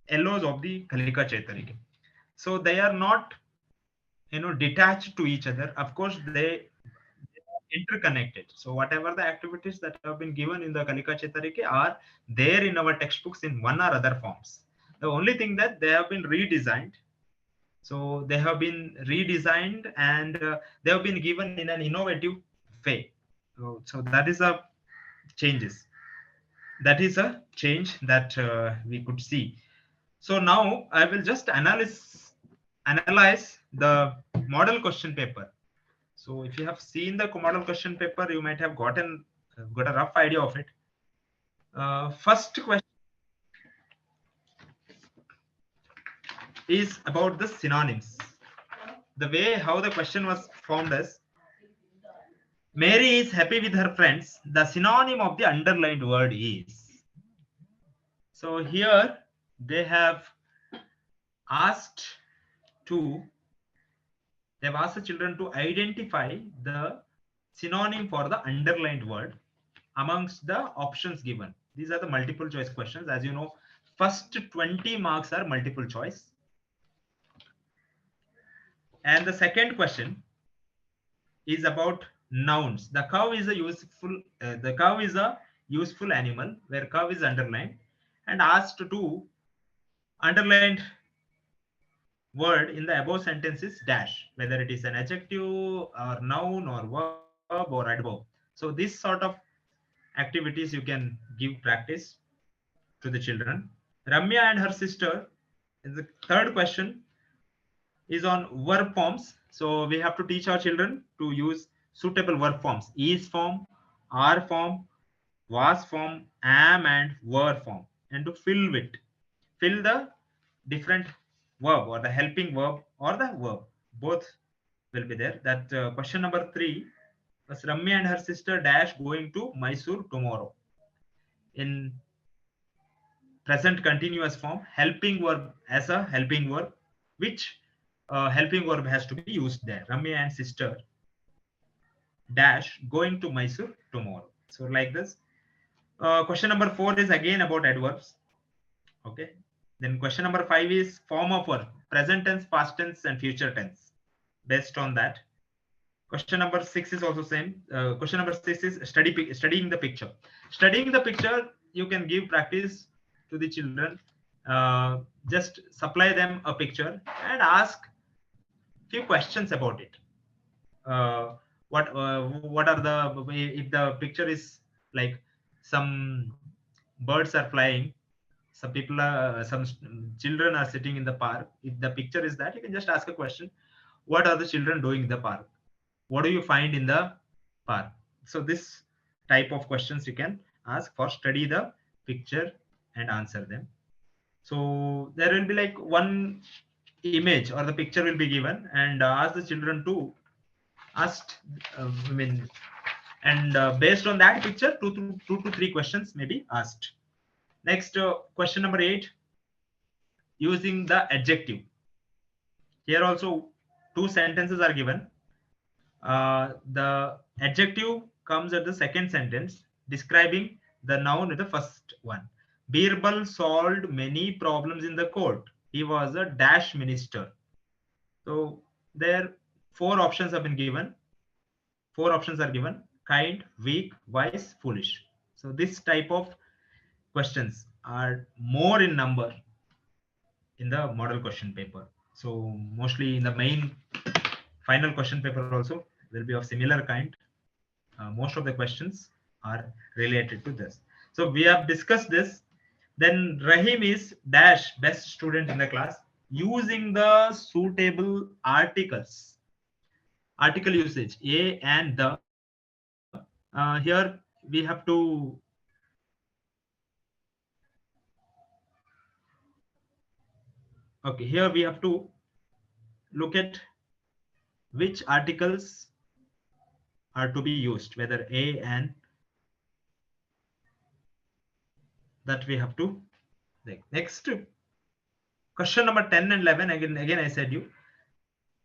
D: Kalika Chetarike. So they are not detached to each other. Of course, they interconnected. So whatever the activities that have been given in the Kalika Chetarike are there in our textbooks in one or other forms. The only thing that they have been redesigned. So they have been redesigned and they have been given in an innovative way. So that is a changes. That is a change that we could see. So now I will just analyze the model question paper. So if you have seen the model question paper, you might have got a rough idea of it. First question is about the synonyms. The way how the question was formed is, Mary is happy with her friends. The synonym of the underlined word is. So here they have asked they've asked the children to identify the synonym for the underlined word amongst the options given. These are the multiple choice questions. As you know, first 20 marks are multiple choice. And the second question is about nouns. The cow is a useful animal, where cow is underlined, and asked to underlined word in the above sentence is dash, whether it is an adjective or noun or verb or adverb. So this sort of activities you can give practice to the children. Ramya and her sister, the third question is on verb forms. So we have to teach our children to use suitable verb forms: is form, are form, was form, am and were form, and to fill the different verb or the helping verb or the verb. Both will be there. That question number 3 was Ramya and her sister dash going to Mysore tomorrow. In present continuous form, helping verb as a helping verb, which helping verb has to be used there. Ramya and sister dash going to Mysore tomorrow. So like this. Question number 4 is again about adverbs. Okay. Then question number 5 is form of verb, present tense, past tense, and future tense. Based on that. Question number 6 is also same. Question number 6 is studying the picture. Studying the picture, you can give practice to the children. Just supply them a picture and ask few questions about it. what are the, if the picture is like some birds are flying, some people are children are sitting in the park. If the picture is that, you can just ask a question: what are the children doing in the park? What do you find in the park? So this type of questions you can ask for study the picture and answer them. So there will be like one image or the picture will be given, and ask the children to ask, I mean, and based on that picture, two to three questions may be asked. Next, question number 8, using the adjective. Here also two sentences are given. The adjective comes at the second sentence, describing the noun in the first one. Birbal solved many problems in the court. He was a dash minister. So there four options have been given. Four options are given: kind, weak, wise, foolish. So this type of questions are more in number in the model question paper. So mostly in the main final question paper also will be of similar kind. Most of the questions are related to this. So we have discussed this. Then Rahim is dash best student in the class using the suitable articles. Article usage a and the. Here we have to here we have to look at which articles are to be used, whether a and that we have to. Next, question number 10 and 11. Again I said you,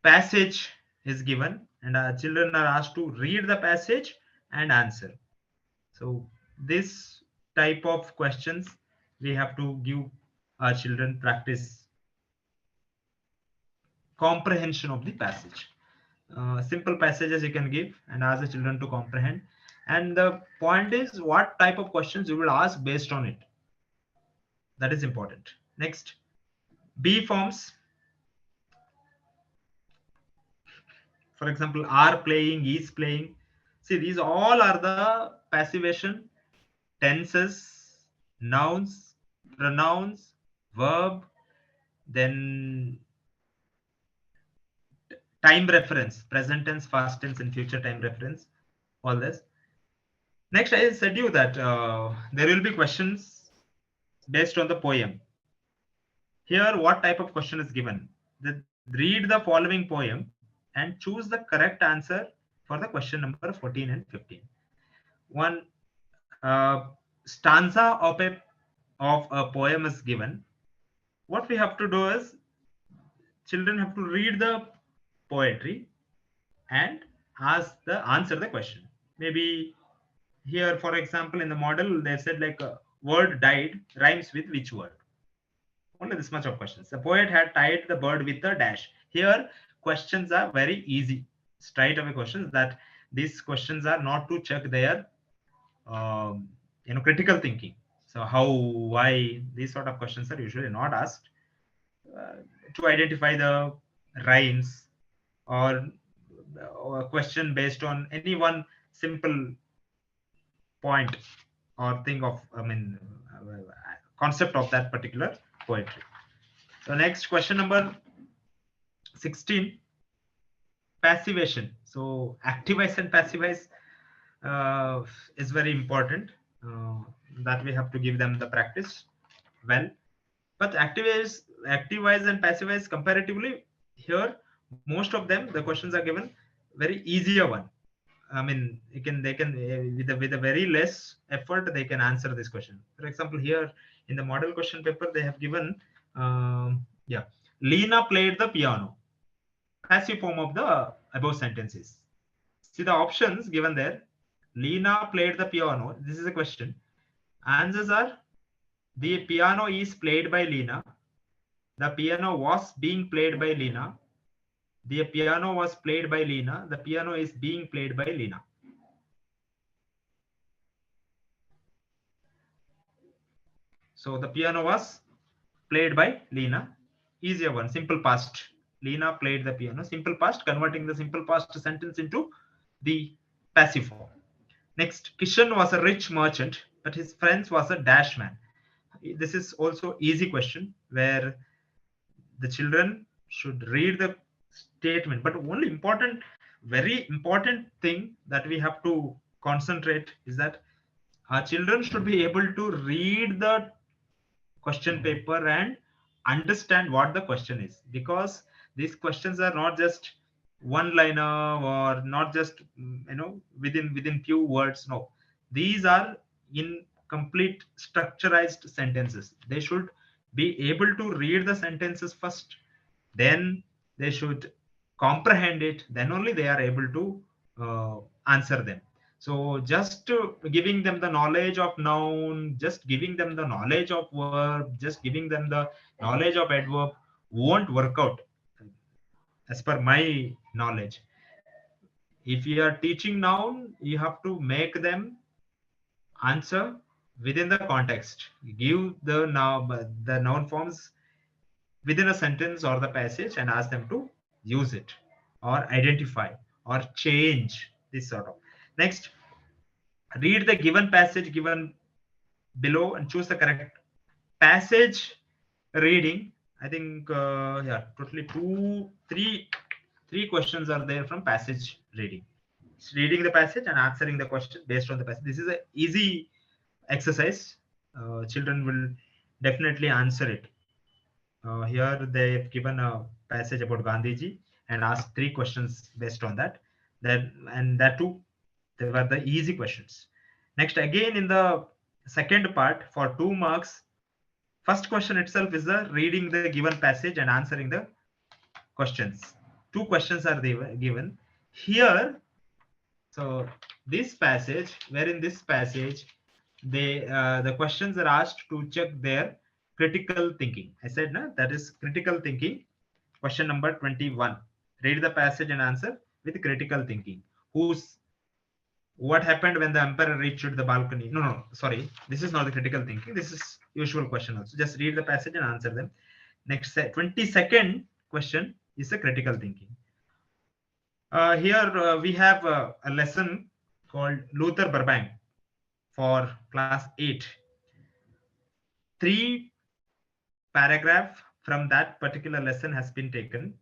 D: passage is given, and our children are asked to read the passage and answer. So this type of questions we have to give our children practice comprehension of the passage. Simple passages you can give and ask the children to comprehend. And the point is what type of questions you will ask based on it. That is important. Next, B forms. For example, are playing, is playing. See, these all are the passivation, tenses, nouns, pronouns, verb, then time reference, present tense, past tense, and future time reference, all this. Next, I said you that there will be questions based on the poem. Here, what type of question is given? Read the following poem and choose the correct answer for the question number 14 and 15. One stanza of a poem is given. What we have to do is children have to read the poetry and answer the question. Maybe here, for example, in the model, they said like a word died rhymes with which word? Only this much of questions. The poet had tied the bird with a dash. Here, questions are very easy, straight away questions. That these questions are not to check their critical thinking. So how, why, these sort of questions are usually not asked to identify the rhymes or a question based on any one simple point or thing of, concept of that particular poetry. So next, question number 16, passivation. So activize and passivize is very important. That we have to give them the practice well. But activize and passivize comparatively, here most of them the questions are given very easier one. I mean, they can with a very less effort they can answer this question. For example, here in the model question paper they have given Lena played the piano. Passive form of the above sentences. See the options given there. Lena played the piano. This is a question. Answers are: the piano is played by Lena. The piano was being played by Lena. The piano was played by Lena. The piano is being played by Lena. So the piano was played by Lena. Easier one, simple past. Lena played the piano. Simple past, converting the simple past sentence into the passive form. Next, Kishan was a rich merchant, but his friends was a dash man. This is also easy question where the children should read the statement, but only important, very important thing that we have to concentrate is that our children should be able to read the question paper and understand what the question is, because these questions are not just one liner or not just within few words. No, these are in complete structurized sentences. They should be able to read the sentences first, then they should comprehend it, then only they are able to answer them. So just giving them the knowledge of noun, just giving them the knowledge of verb, just giving them the knowledge of adverb won't work out as per my knowledge. If you are teaching noun, you have to make them answer within the context. Give the noun forms within a sentence or the passage and ask them to use it or identify or change this sort of. Next, read the given passage given below and choose the correct passage reading. I think yeah, totally three questions are there from passage reading. It's reading the passage and answering the question based on the passage. This is an easy exercise. Children will definitely answer it. Here they've given a passage about Gandhiji and asked three questions based on that. And that too, they were the easy questions. Next, again in the second part for 2 marks, first question itself is the reading the given passage and answering the questions. 2 questions are given here. So this passage, where in this passage, the questions are asked to check their critical thinking. I said na, that is critical thinking. Question number 21. Read the passage and answer with critical thinking. What happened when the emperor reached the balcony? No, sorry. This is not the critical thinking. This is usual question also. Just read the passage and answer them. Next, 22nd question is a critical thinking. Here we have a lesson called Luther Burbank for class 8. 3 paragraph from that particular lesson has been taken,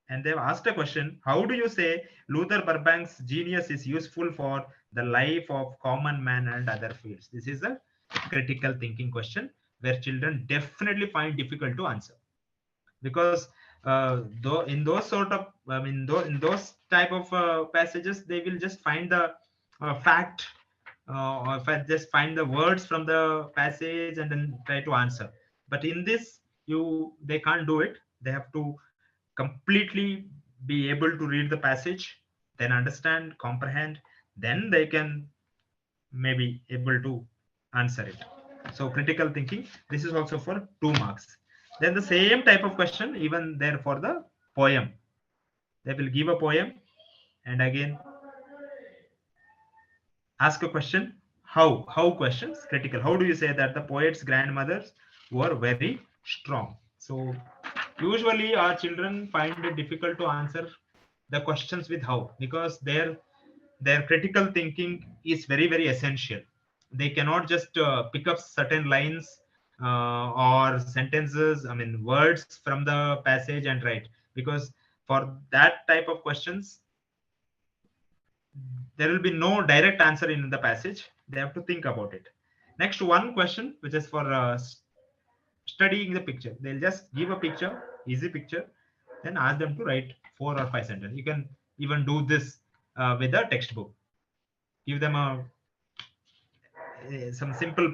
D: and they've asked a question: how do you say Luther Burbank's genius is useful for the life of common man and other fields? This is a critical thinking question where children definitely find difficult to answer, because though in those sort of in those type of passages, they will just find the fact, or if I just find the words from the passage and then try to answer. But in this, they can't do it. They have to completely be able to read the passage, then understand, comprehend, then they can maybe able to answer it. So critical thinking, this is also for 2 marks. Then the same type of question even there for the poem. They will give a poem and again ask a question. How questions critical. How do you say that the poet's grandmothers were very strong? So usually our children find it difficult to answer the questions with how, because their critical thinking is very essential. They cannot just pick up certain lines or sentences, I mean words from the passage and write, because for that type of questions there will be no direct answer in the passage. They have to think about it. Next, one question which is for studying the picture. They'll just give a picture, easy picture, then ask them to write 4 or 5 sentences. You can even do this with a textbook. Give them some simple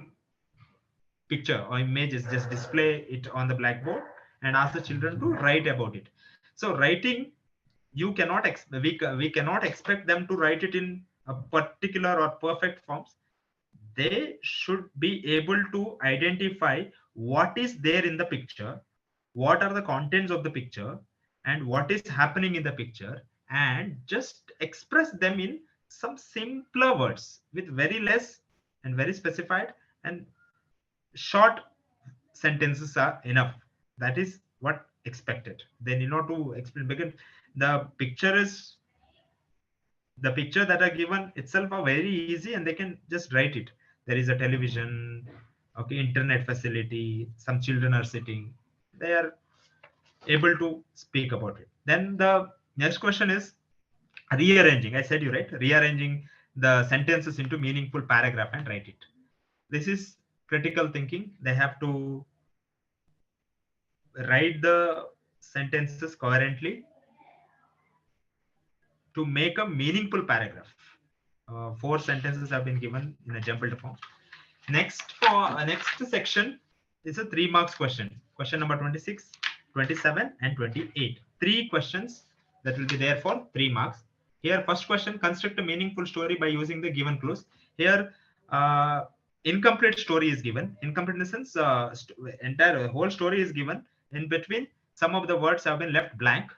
D: picture or images, just display it on the blackboard and ask the children to write about it. So writing, you cannot we cannot expect them to write it in a particular or perfect forms. They should be able to identify what is there in the picture, what are the contents of the picture, and what is happening in the picture, and just express them in some simpler words with very less and very specified, and short sentences are enough. That is what expected. They need not to explain, because the picture is the picture that are given itself are very easy and they can just write it. There is a television, okay, internet facility, some children are sitting, they are able to speak about it. Then the next question is rearranging. I said you right, rearranging the sentences into meaningful paragraph and write it. This is critical thinking. They have to write the sentences coherently to make a meaningful paragraph. 4 sentences have been given in a jumbled form. Next section is a 3 marks question. Question number 26, 27, and 28. 3 questions that will be there for 3 marks. Here, first question: construct a meaningful story by using the given clues. Here, incomplete story is given. Incomplete in the sense, entire whole story is given. In between, some of the words have been left blank.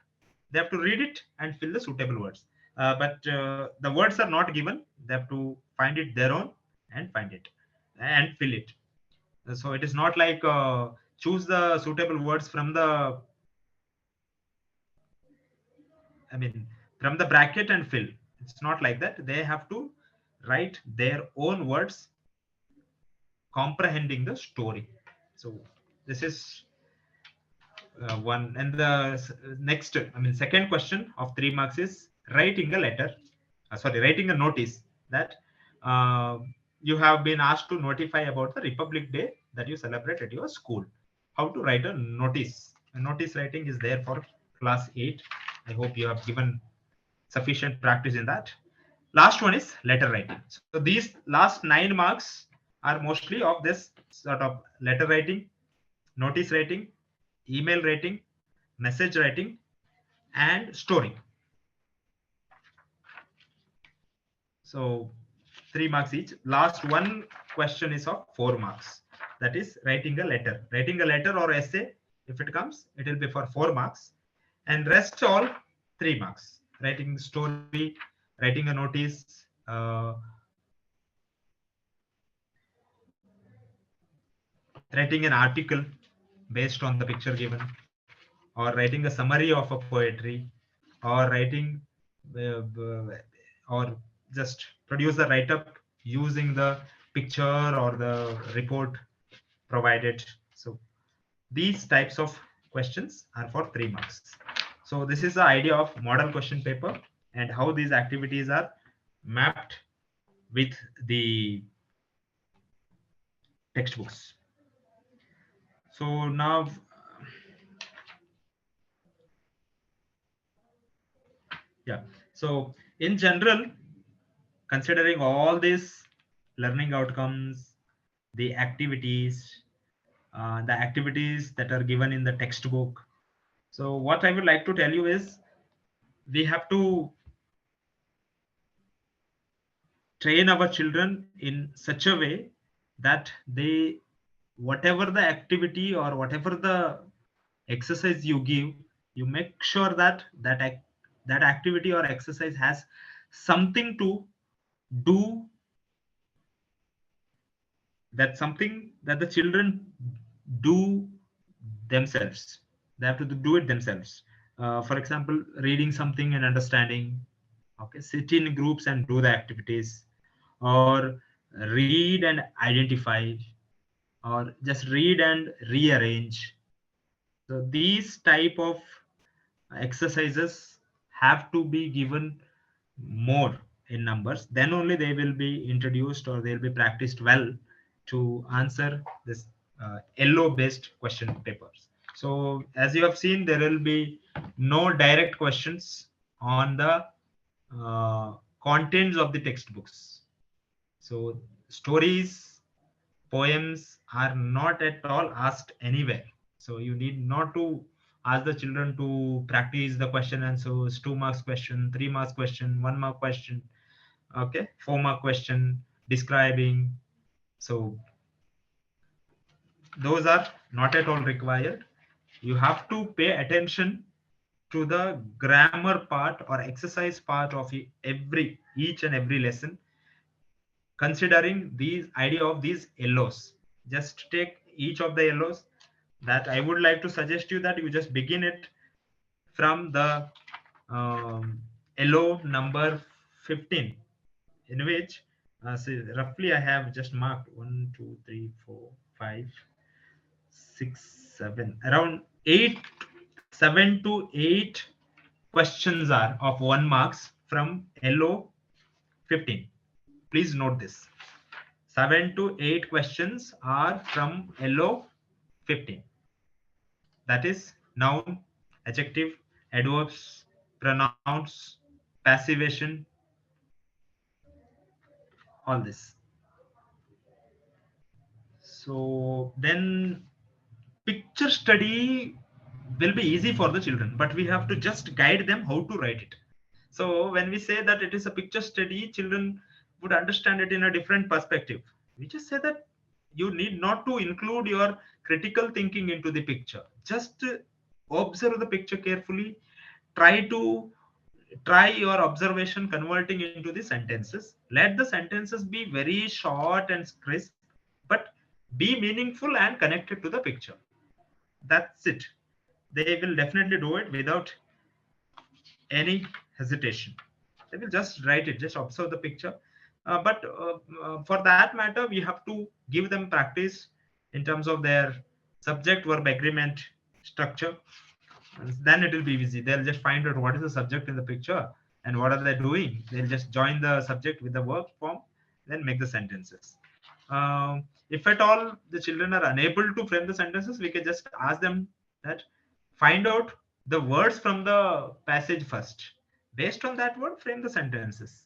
D: They have to read it and fill the suitable words. But the words are not given. They have to find it their own and find it and fill it. So it is not like choose the suitable words from the, from the bracket and fill. It's not like that. They have to write their own words comprehending the story. So this is one. And the next, second question of 3 marks is writing a letter. Writing a notice that you have been asked to notify about the Republic Day that you celebrate at your school. How to write a notice. A notice writing is there for class 8. I hope you have given sufficient practice in that. Last one is letter writing. So these last 9 marks are mostly of this sort of letter writing, notice writing, email writing, message writing, and story. So 3 marks each. Last one question is of 4 marks. That is writing a letter. Writing a letter or essay, if it comes, it will be for 4 marks. And rest all 3 marks. Writing story, writing a notice, writing an article based on the picture given, or writing a summary of a poetry, or writing or just produce the write-up using the picture or the report provided. So these types of questions are for 3 marks. So this is the idea of model question paper and how these activities are mapped with the textbooks. So now, yeah, so in general, considering all these learning outcomes, the activities that are given in the textbook. So what I would like to tell you is we have to train our children in such a way that they, whatever the activity or whatever the exercise you give, you make sure that that activity or exercise has something to do, that something that the children do themselves. They have to do it themselves. For example, reading something and understanding. Okay, sit in groups and do the activities, or read and identify, or just read and rearrange. So these type of exercises have to be given more in numbers. Then only they will be introduced or they'll be practiced well to answer this yellow based question papers. So as you have seen, there will be no direct questions on the contents of the textbooks. So stories, poems are not at all asked anywhere. So you need not to ask the children to practice the question answers. 2 marks question, 3 marks question, 1 mark question, okay, 4 mark question, describing. So those are not at all required. You have to pay attention to the grammar part or exercise part of each and every lesson, considering these idea of these yellows. Just take each of the yellows. That I would like to suggest you that you just begin it from the yellow number 15, in which see, roughly I have just marked 1, 2, 3, 4, 5, 6, 7, around 8, 7 to 8 questions are of 1 marks from LO 15. Please note this. 7 to 8 questions are from LO 15. That is noun, adjective, adverbs, pronouns, passivation, all this. So then picture study will be easy for the children, but we have to just guide them how to write it. So when we say that it is a picture study, children would understand it in a different perspective. We just say that you need not to include your critical thinking into the picture. Just observe the picture carefully. Try your observation converting into the sentences. Let the sentences be very short and crisp, but be meaningful and connected to the picture. That's it. They will definitely do it without any hesitation. They will just write it, just observe the picture. But for that matter, we have to give them practice in terms of their subject verb agreement structure. And then it will be easy. They'll just find out what is the subject in the picture and what are they doing. They'll just join the subject with the verb form, then make the sentences. If at all the children are unable to frame the sentences, we can just ask them that find out the words from the passage first. Based on that word, frame the sentences.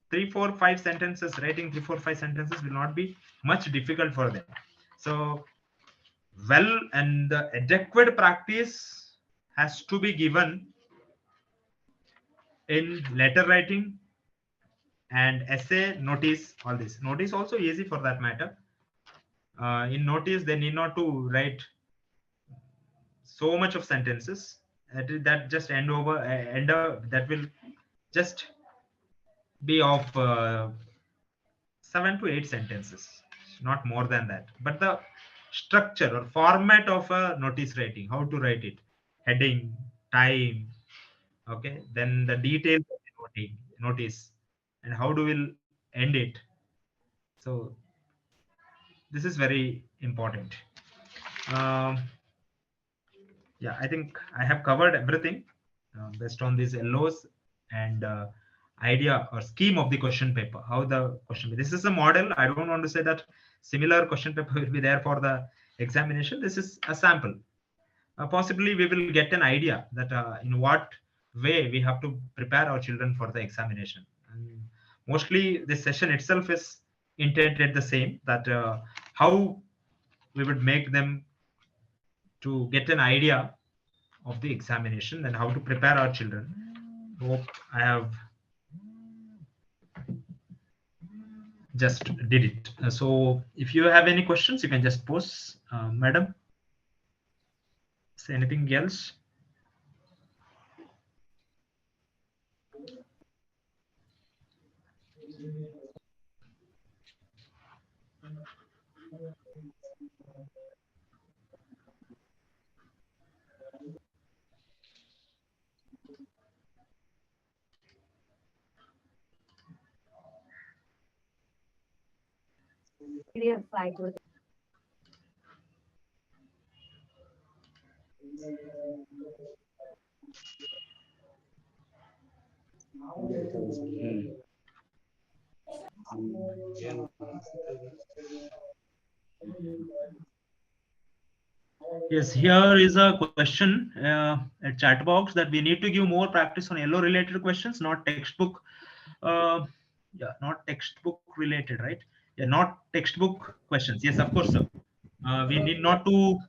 D: 3, 4, 5 sentences, writing 3, 4, 5 sentences will not be much difficult for them. So, well, and the adequate practice has to be given in letter writing and essay, notice, all this. Notice also easy for that matter. In notice, they need not to write so much of sentences that just that will just be of 7 to 8 sentences, not more than that. But the structure or format of a notice writing, how to write it, heading, time, okay, then the details of the notice, and how do we end it. So this is very important. Yeah, I think I have covered everything based on these LOs and idea or scheme of the question paper. How the question, this is a model. I don't want to say that similar question paper will be there for the examination. This is a sample. Possibly we will get an idea that in what way we have to prepare our children for the examination. And mostly this session itself is intended the same, that how we would make them to get an idea of the examination and how to prepare our children. Hope I have just did it. So if you have any questions, you can just post, madam. Say anything else? Yes, here is a question, a chat box, that we need to give more practice on LO related questions, not textbook. Yeah, not textbook related, right? Yeah, not textbook questions. Yes, of course, sir. We need not to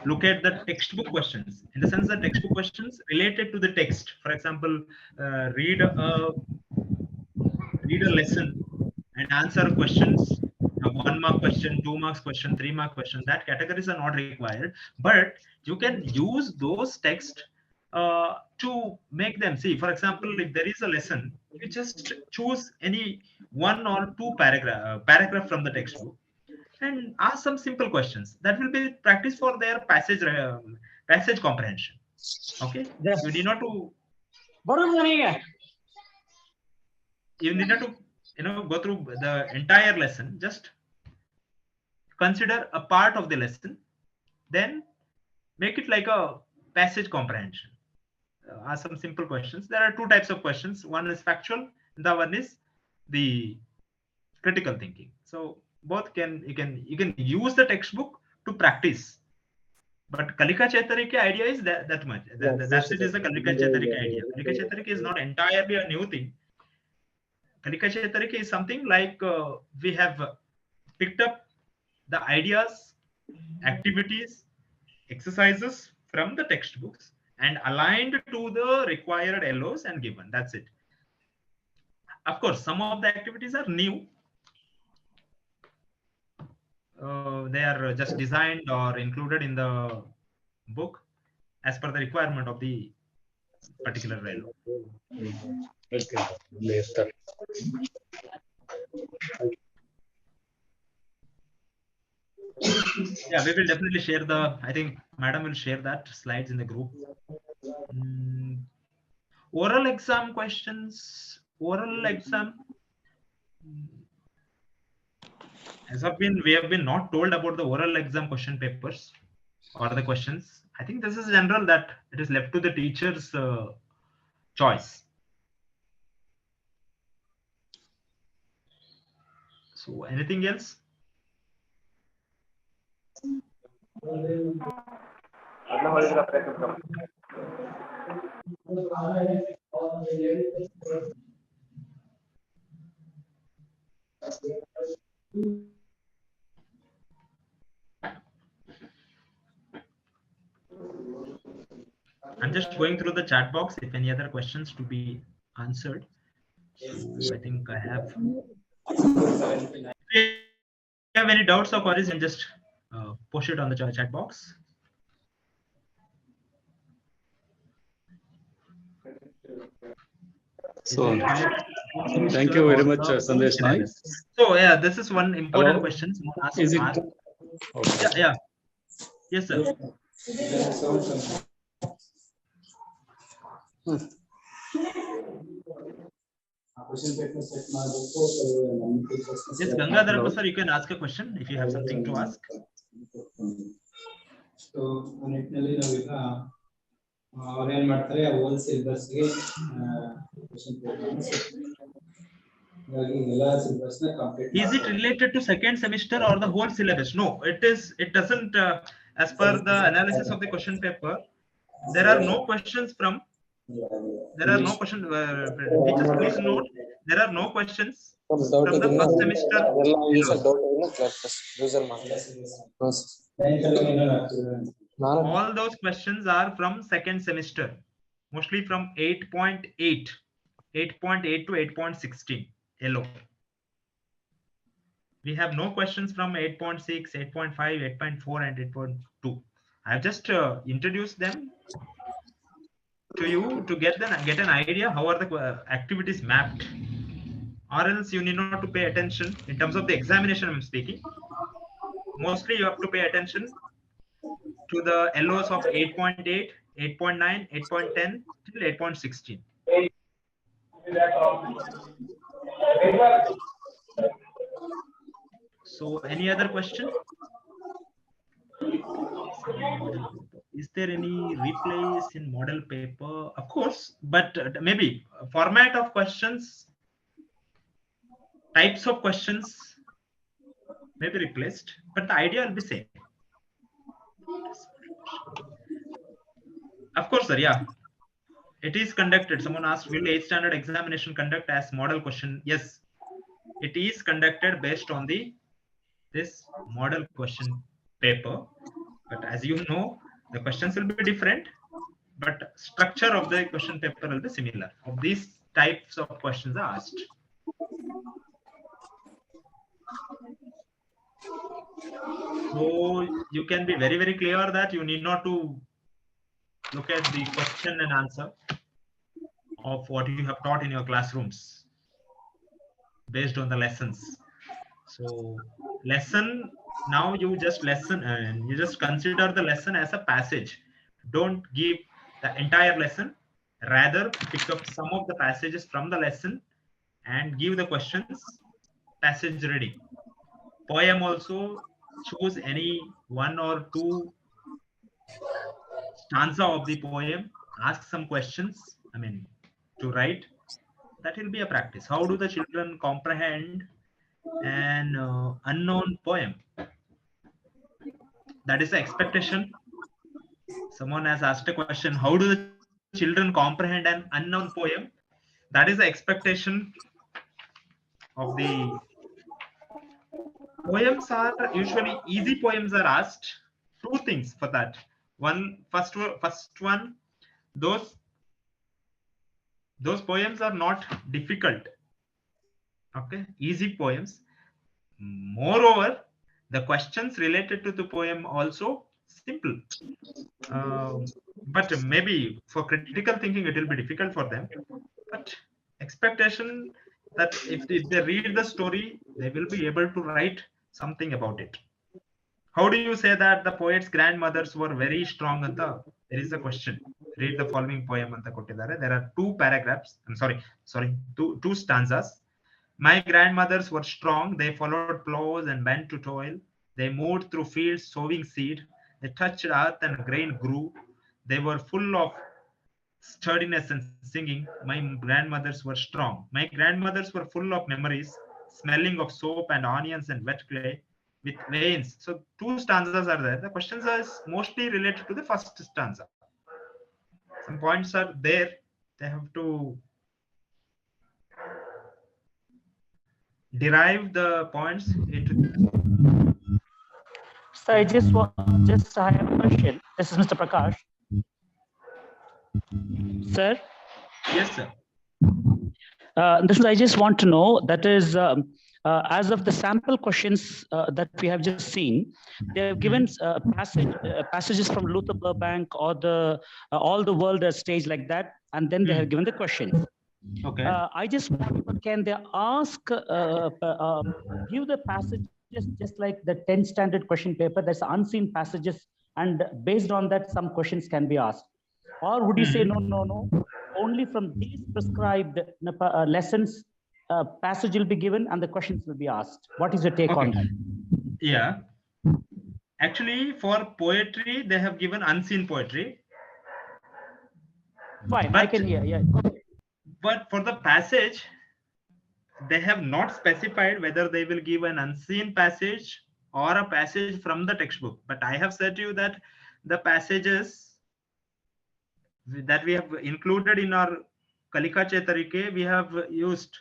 D: look at the textbook questions, in the sense that textbook questions related to the text. For example, read a lesson and answer questions, a 1 mark question, 2 marks question, 3 mark question. That categories are not required, but you can use those text to make them see. For example, if there is a lesson, you just choose any 1 or 2 paragraph from the textbook and ask some simple questions. That will be practice for their passage comprehension. Okay, you need not to. you need not to go through the entire lesson. Just consider a part of the lesson, then make it like a passage comprehension. Ask some simple questions. There are two types of questions. One is factual, and the one is the critical thinking. So both you can use the textbook to practice. But Kalika Chaitarika idea is that much. That's it is the Kalika Chaitarika idea. Kalika Chaitarika is not entirely a new thing. Kalika Chaitarika is something like we have picked up the ideas, activities, exercises from the textbooks and aligned to the required LOs and given. That's it. Of course, some of the activities are new. They are just designed or included in the book as per the requirement of the particular LO. Yeah, we will definitely share I think Madam will share that slides in the group. Oral exam questions. Oral exam. We have been not told about the oral exam question papers or the questions. I think this is general that it is left to the teacher's choice. So anything else? I'm just going through the chat box if any other questions to be answered. So I think I have. If you have any doubts or queries, then just post it on the chat box.
F: So, thank you very much, Sandesh Naik.
D: So yeah, this is one important
F: Hello?
D: question. Someone asked.
F: Is it? Okay.
D: Yeah. Yes, sir. Yes, Gangadhar sir, you can ask a question if you have something to ask.
G: So,
D: Is it related to second semester or the whole syllabus? No, it is. It doesn't. As per the analysis of the question paper, there are no questions from. There are no questions. Teachers, please note there are no questions from the first semester. All those questions are from second semester, mostly from 8.8 to 8.16 LO. We have no questions from 8.6, 8.5, 8.4 and 8.2. I've just introduced them to you to get an idea how are the activities mapped, or else you need not to pay attention in terms of the examination. I'm speaking. Mostly you have to pay attention to the LOs of 8.8, 8.9, 8.10 till 8.16. So any other question? Is there any replays in model paper? Of course, but maybe format of questions, types of questions may be replaced, but the idea will be same. Of course, sir. Yeah, it is conducted. Someone asked, will 8th standard examination conduct as model question? Yes, it is conducted based on this model question paper. But as you know, the questions will be different, but structure of the question paper will be similar. Of these types of questions are asked. So you can be very, very clear that you need not to look at the question and answer of what you have taught in your classrooms based on the lessons. So lesson, now you just lesson and you just consider the lesson as a passage. Don't give the entire lesson, rather pick up some of the passages from the lesson and give the questions passage ready. Poem also, choose any one or two stanza of the poem, ask some questions, I mean, to write. That will be a practice. How do the children comprehend an unknown poem? That is the expectation. Someone has asked a question, how do the children comprehend an unknown poem? That is the expectation of the poems. Are usually easy poems are asked. Two things for that. First one, those poems are not difficult. Okay, easy poems. Moreover, the questions related to the poem also simple. But maybe for critical thinking it will be difficult for them. But expectation that if they read the story, they will be able to write something about it. How do you say that the poet's grandmothers were very strong ಅಂತ? There is a question. Read the following poem ಅಂತ ಕೊಟ್ಟಿದ್ದಾರೆ. There are two paragraphs. I'm sorry, two stanzas. My grandmothers were strong. They followed plows and bent to toil. They moved through fields sowing seed. They touched earth and grain grew. They were full of sturdiness and singing. My grandmothers were strong. My grandmothers were full of memories, smelling of soap and onions and wet clay with veins. So two stanzas are there. The questions are mostly related to the first stanza. Some points are there. They have to derive the points into.
G: So I I have a question. This is Mr. Prakash. Sir?
D: Yes, sir.
G: I just want to know, that is, as of the sample questions that we have just seen, they have given passages from Luther Burbank or All the World a Stage, like that, and then they have given the question.
D: Okay.
G: I just want, can they ask, give the passages just like the 10th standard question paper, there's unseen passages, and based on that, some questions can be asked? Or would you say, no, only from these prescribed lessons, passage will be given and the questions will be asked? What is your take on that?
D: Yeah. Actually, for poetry, they have given unseen poetry.
G: Fine, I can hear, yeah.
D: But for the passage, they have not specified whether they will give an unseen passage or a passage from the textbook. But I have said to you that the passages that we have included in our Kalika Chetarike, we have used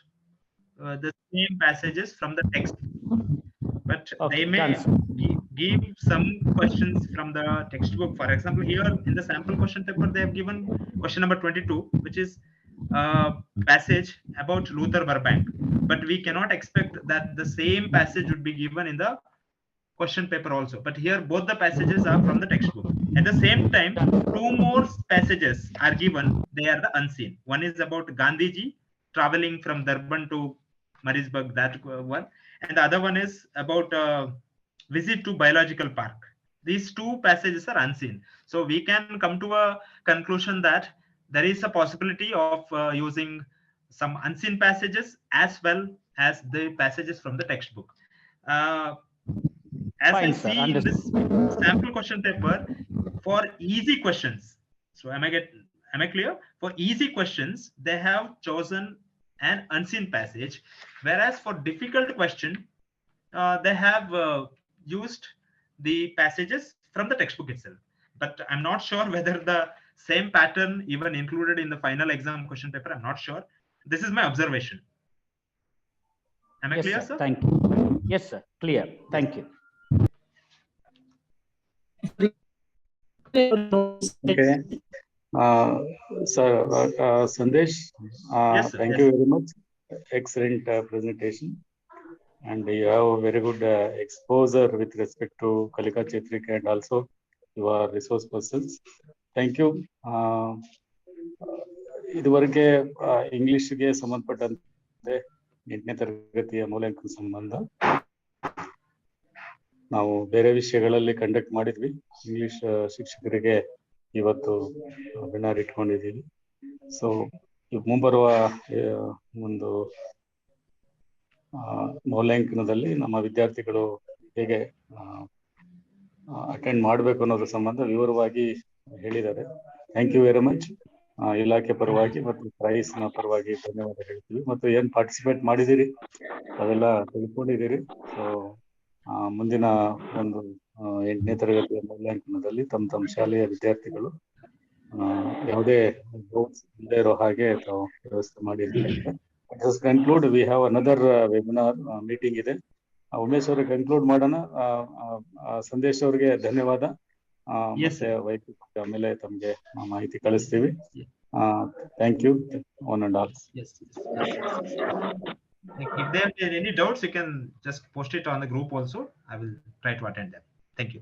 D: the same passages from the text. But they may give some questions from the textbook. For example, here in the sample question paper, they have given question number 22, which is passage about Luther Burbank. But we cannot expect that the same passage would be given in the question paper also. But here both the passages are from the textbook. At the same time, two more passages are given. They are the unseen. One is about Gandhiji traveling from Durban to Marisburg, that one. And the other one is about visit to biological park. These two passages are unseen. So we can come to a conclusion that there is a possibility of using some unseen passages as well as the passages from the textbook. As I see in this sample question paper, for easy questions, so am I clear? For easy questions, they have chosen an unseen passage, whereas for difficult question, they have used the passages from the textbook itself. But I'm not sure whether the same pattern even included in the final exam question paper. I'm not sure. This is my observation. Am I clear, sir?
G: Thank you. Yes, sir. Clear. Thank you.
F: Okay. Sir, Sandesh,
D: yes, sir.
F: Thank you very much. Excellent presentation. And you have a very good exposure with respect to Kalika Chetrika and also your resource persons. Thank you. ಇದುವರೆಗೆ ಇಂಗ್ಲಿಷ್ಗೆ ಸಂಬಂಧಪಟ್ಟಂತೆ 8ನೇ ತರಗತಿಯ ಮೂಲ್ಯಾಂಕನ ಸಂಬಂಧ ನಾವು ಬೇರೆ ವಿಷಯಗಳಲ್ಲಿ conduct ಮಾಡಿದ್ವಿ. English ಶಿಕ್ಷಕರಿಗೆ ಇವತ್ತು ವೆಬಿನಾರ್ ಇಟ್ಕೊಂಡಿದ್ದೀವಿ. ಸೊ ಮುಂಬರುವ ಒಂದು ಮೌಲ್ಯಾಂಕನದಲ್ಲಿ ನಮ್ಮ ವಿದ್ಯಾರ್ಥಿಗಳು ಹೇಗೆ ಅಟೆಂಡ್ ಮಾಡಬೇಕು ಅನ್ನೋದ್ರ ಸಂಬಂಧ ವಿವರವಾಗಿ ಹೇಳಿದ್ದಾರೆ. Thank you very much. ಇಲಾಖೆ ಪರವಾಗಿ ಮತ್ತು KREIS ನ ಪರವಾಗಿ ಧನ್ಯವಾದ ಹೇಳ್ತೀವಿ. ಮತ್ತು ಏನ್ ಪಾರ್ಟಿಸಿಪೇಟ್ ಮಾಡಿದಿರಿ ಅದೆಲ್ಲ ತಿಳ್ಕೊಂಡಿದ್ದೀರಿ. ಸೊ ಮುಂದಿನ ಒಂದು 8ನೇ ತರಗತಿಯ ಮೌಲ್ಯಾಂಕನದಲ್ಲಿ ತಮ್ಮ ಶಾಲೆಯ ವಿದ್ಯಾರ್ಥಿಗಳು ಯಾವುದೇ ಡೌಟ್ಸ್ ಇಲ್ಲದೆ ಇರೋ ಹಾಗೆ ತಾವು ವ್ಯವಸ್ಥೆ ಮಾಡಿರ್ತೀವಿ. Conclude we have another webinar meeting ಇದೆ. ಉಮೇಶ್ ಅವರೇ ಕನ್ಕ್ಲೂಡ್ ಮಾಡೋಣ. ಸಂದೇಶ್ ಅವರಿಗೆ ಧನ್ಯವಾದ. ಮತ್ತೆ ವೈಯಕ್ತಿಕ ಆಮೇಲೆ ತಮಗೆ ಮಾಹಿತಿ ಕಳಿಸ್ತೀವಿ. Thank you one and all.
D: If there are any doubts, you can just post it on the group also. I will try to attend them. Thank you.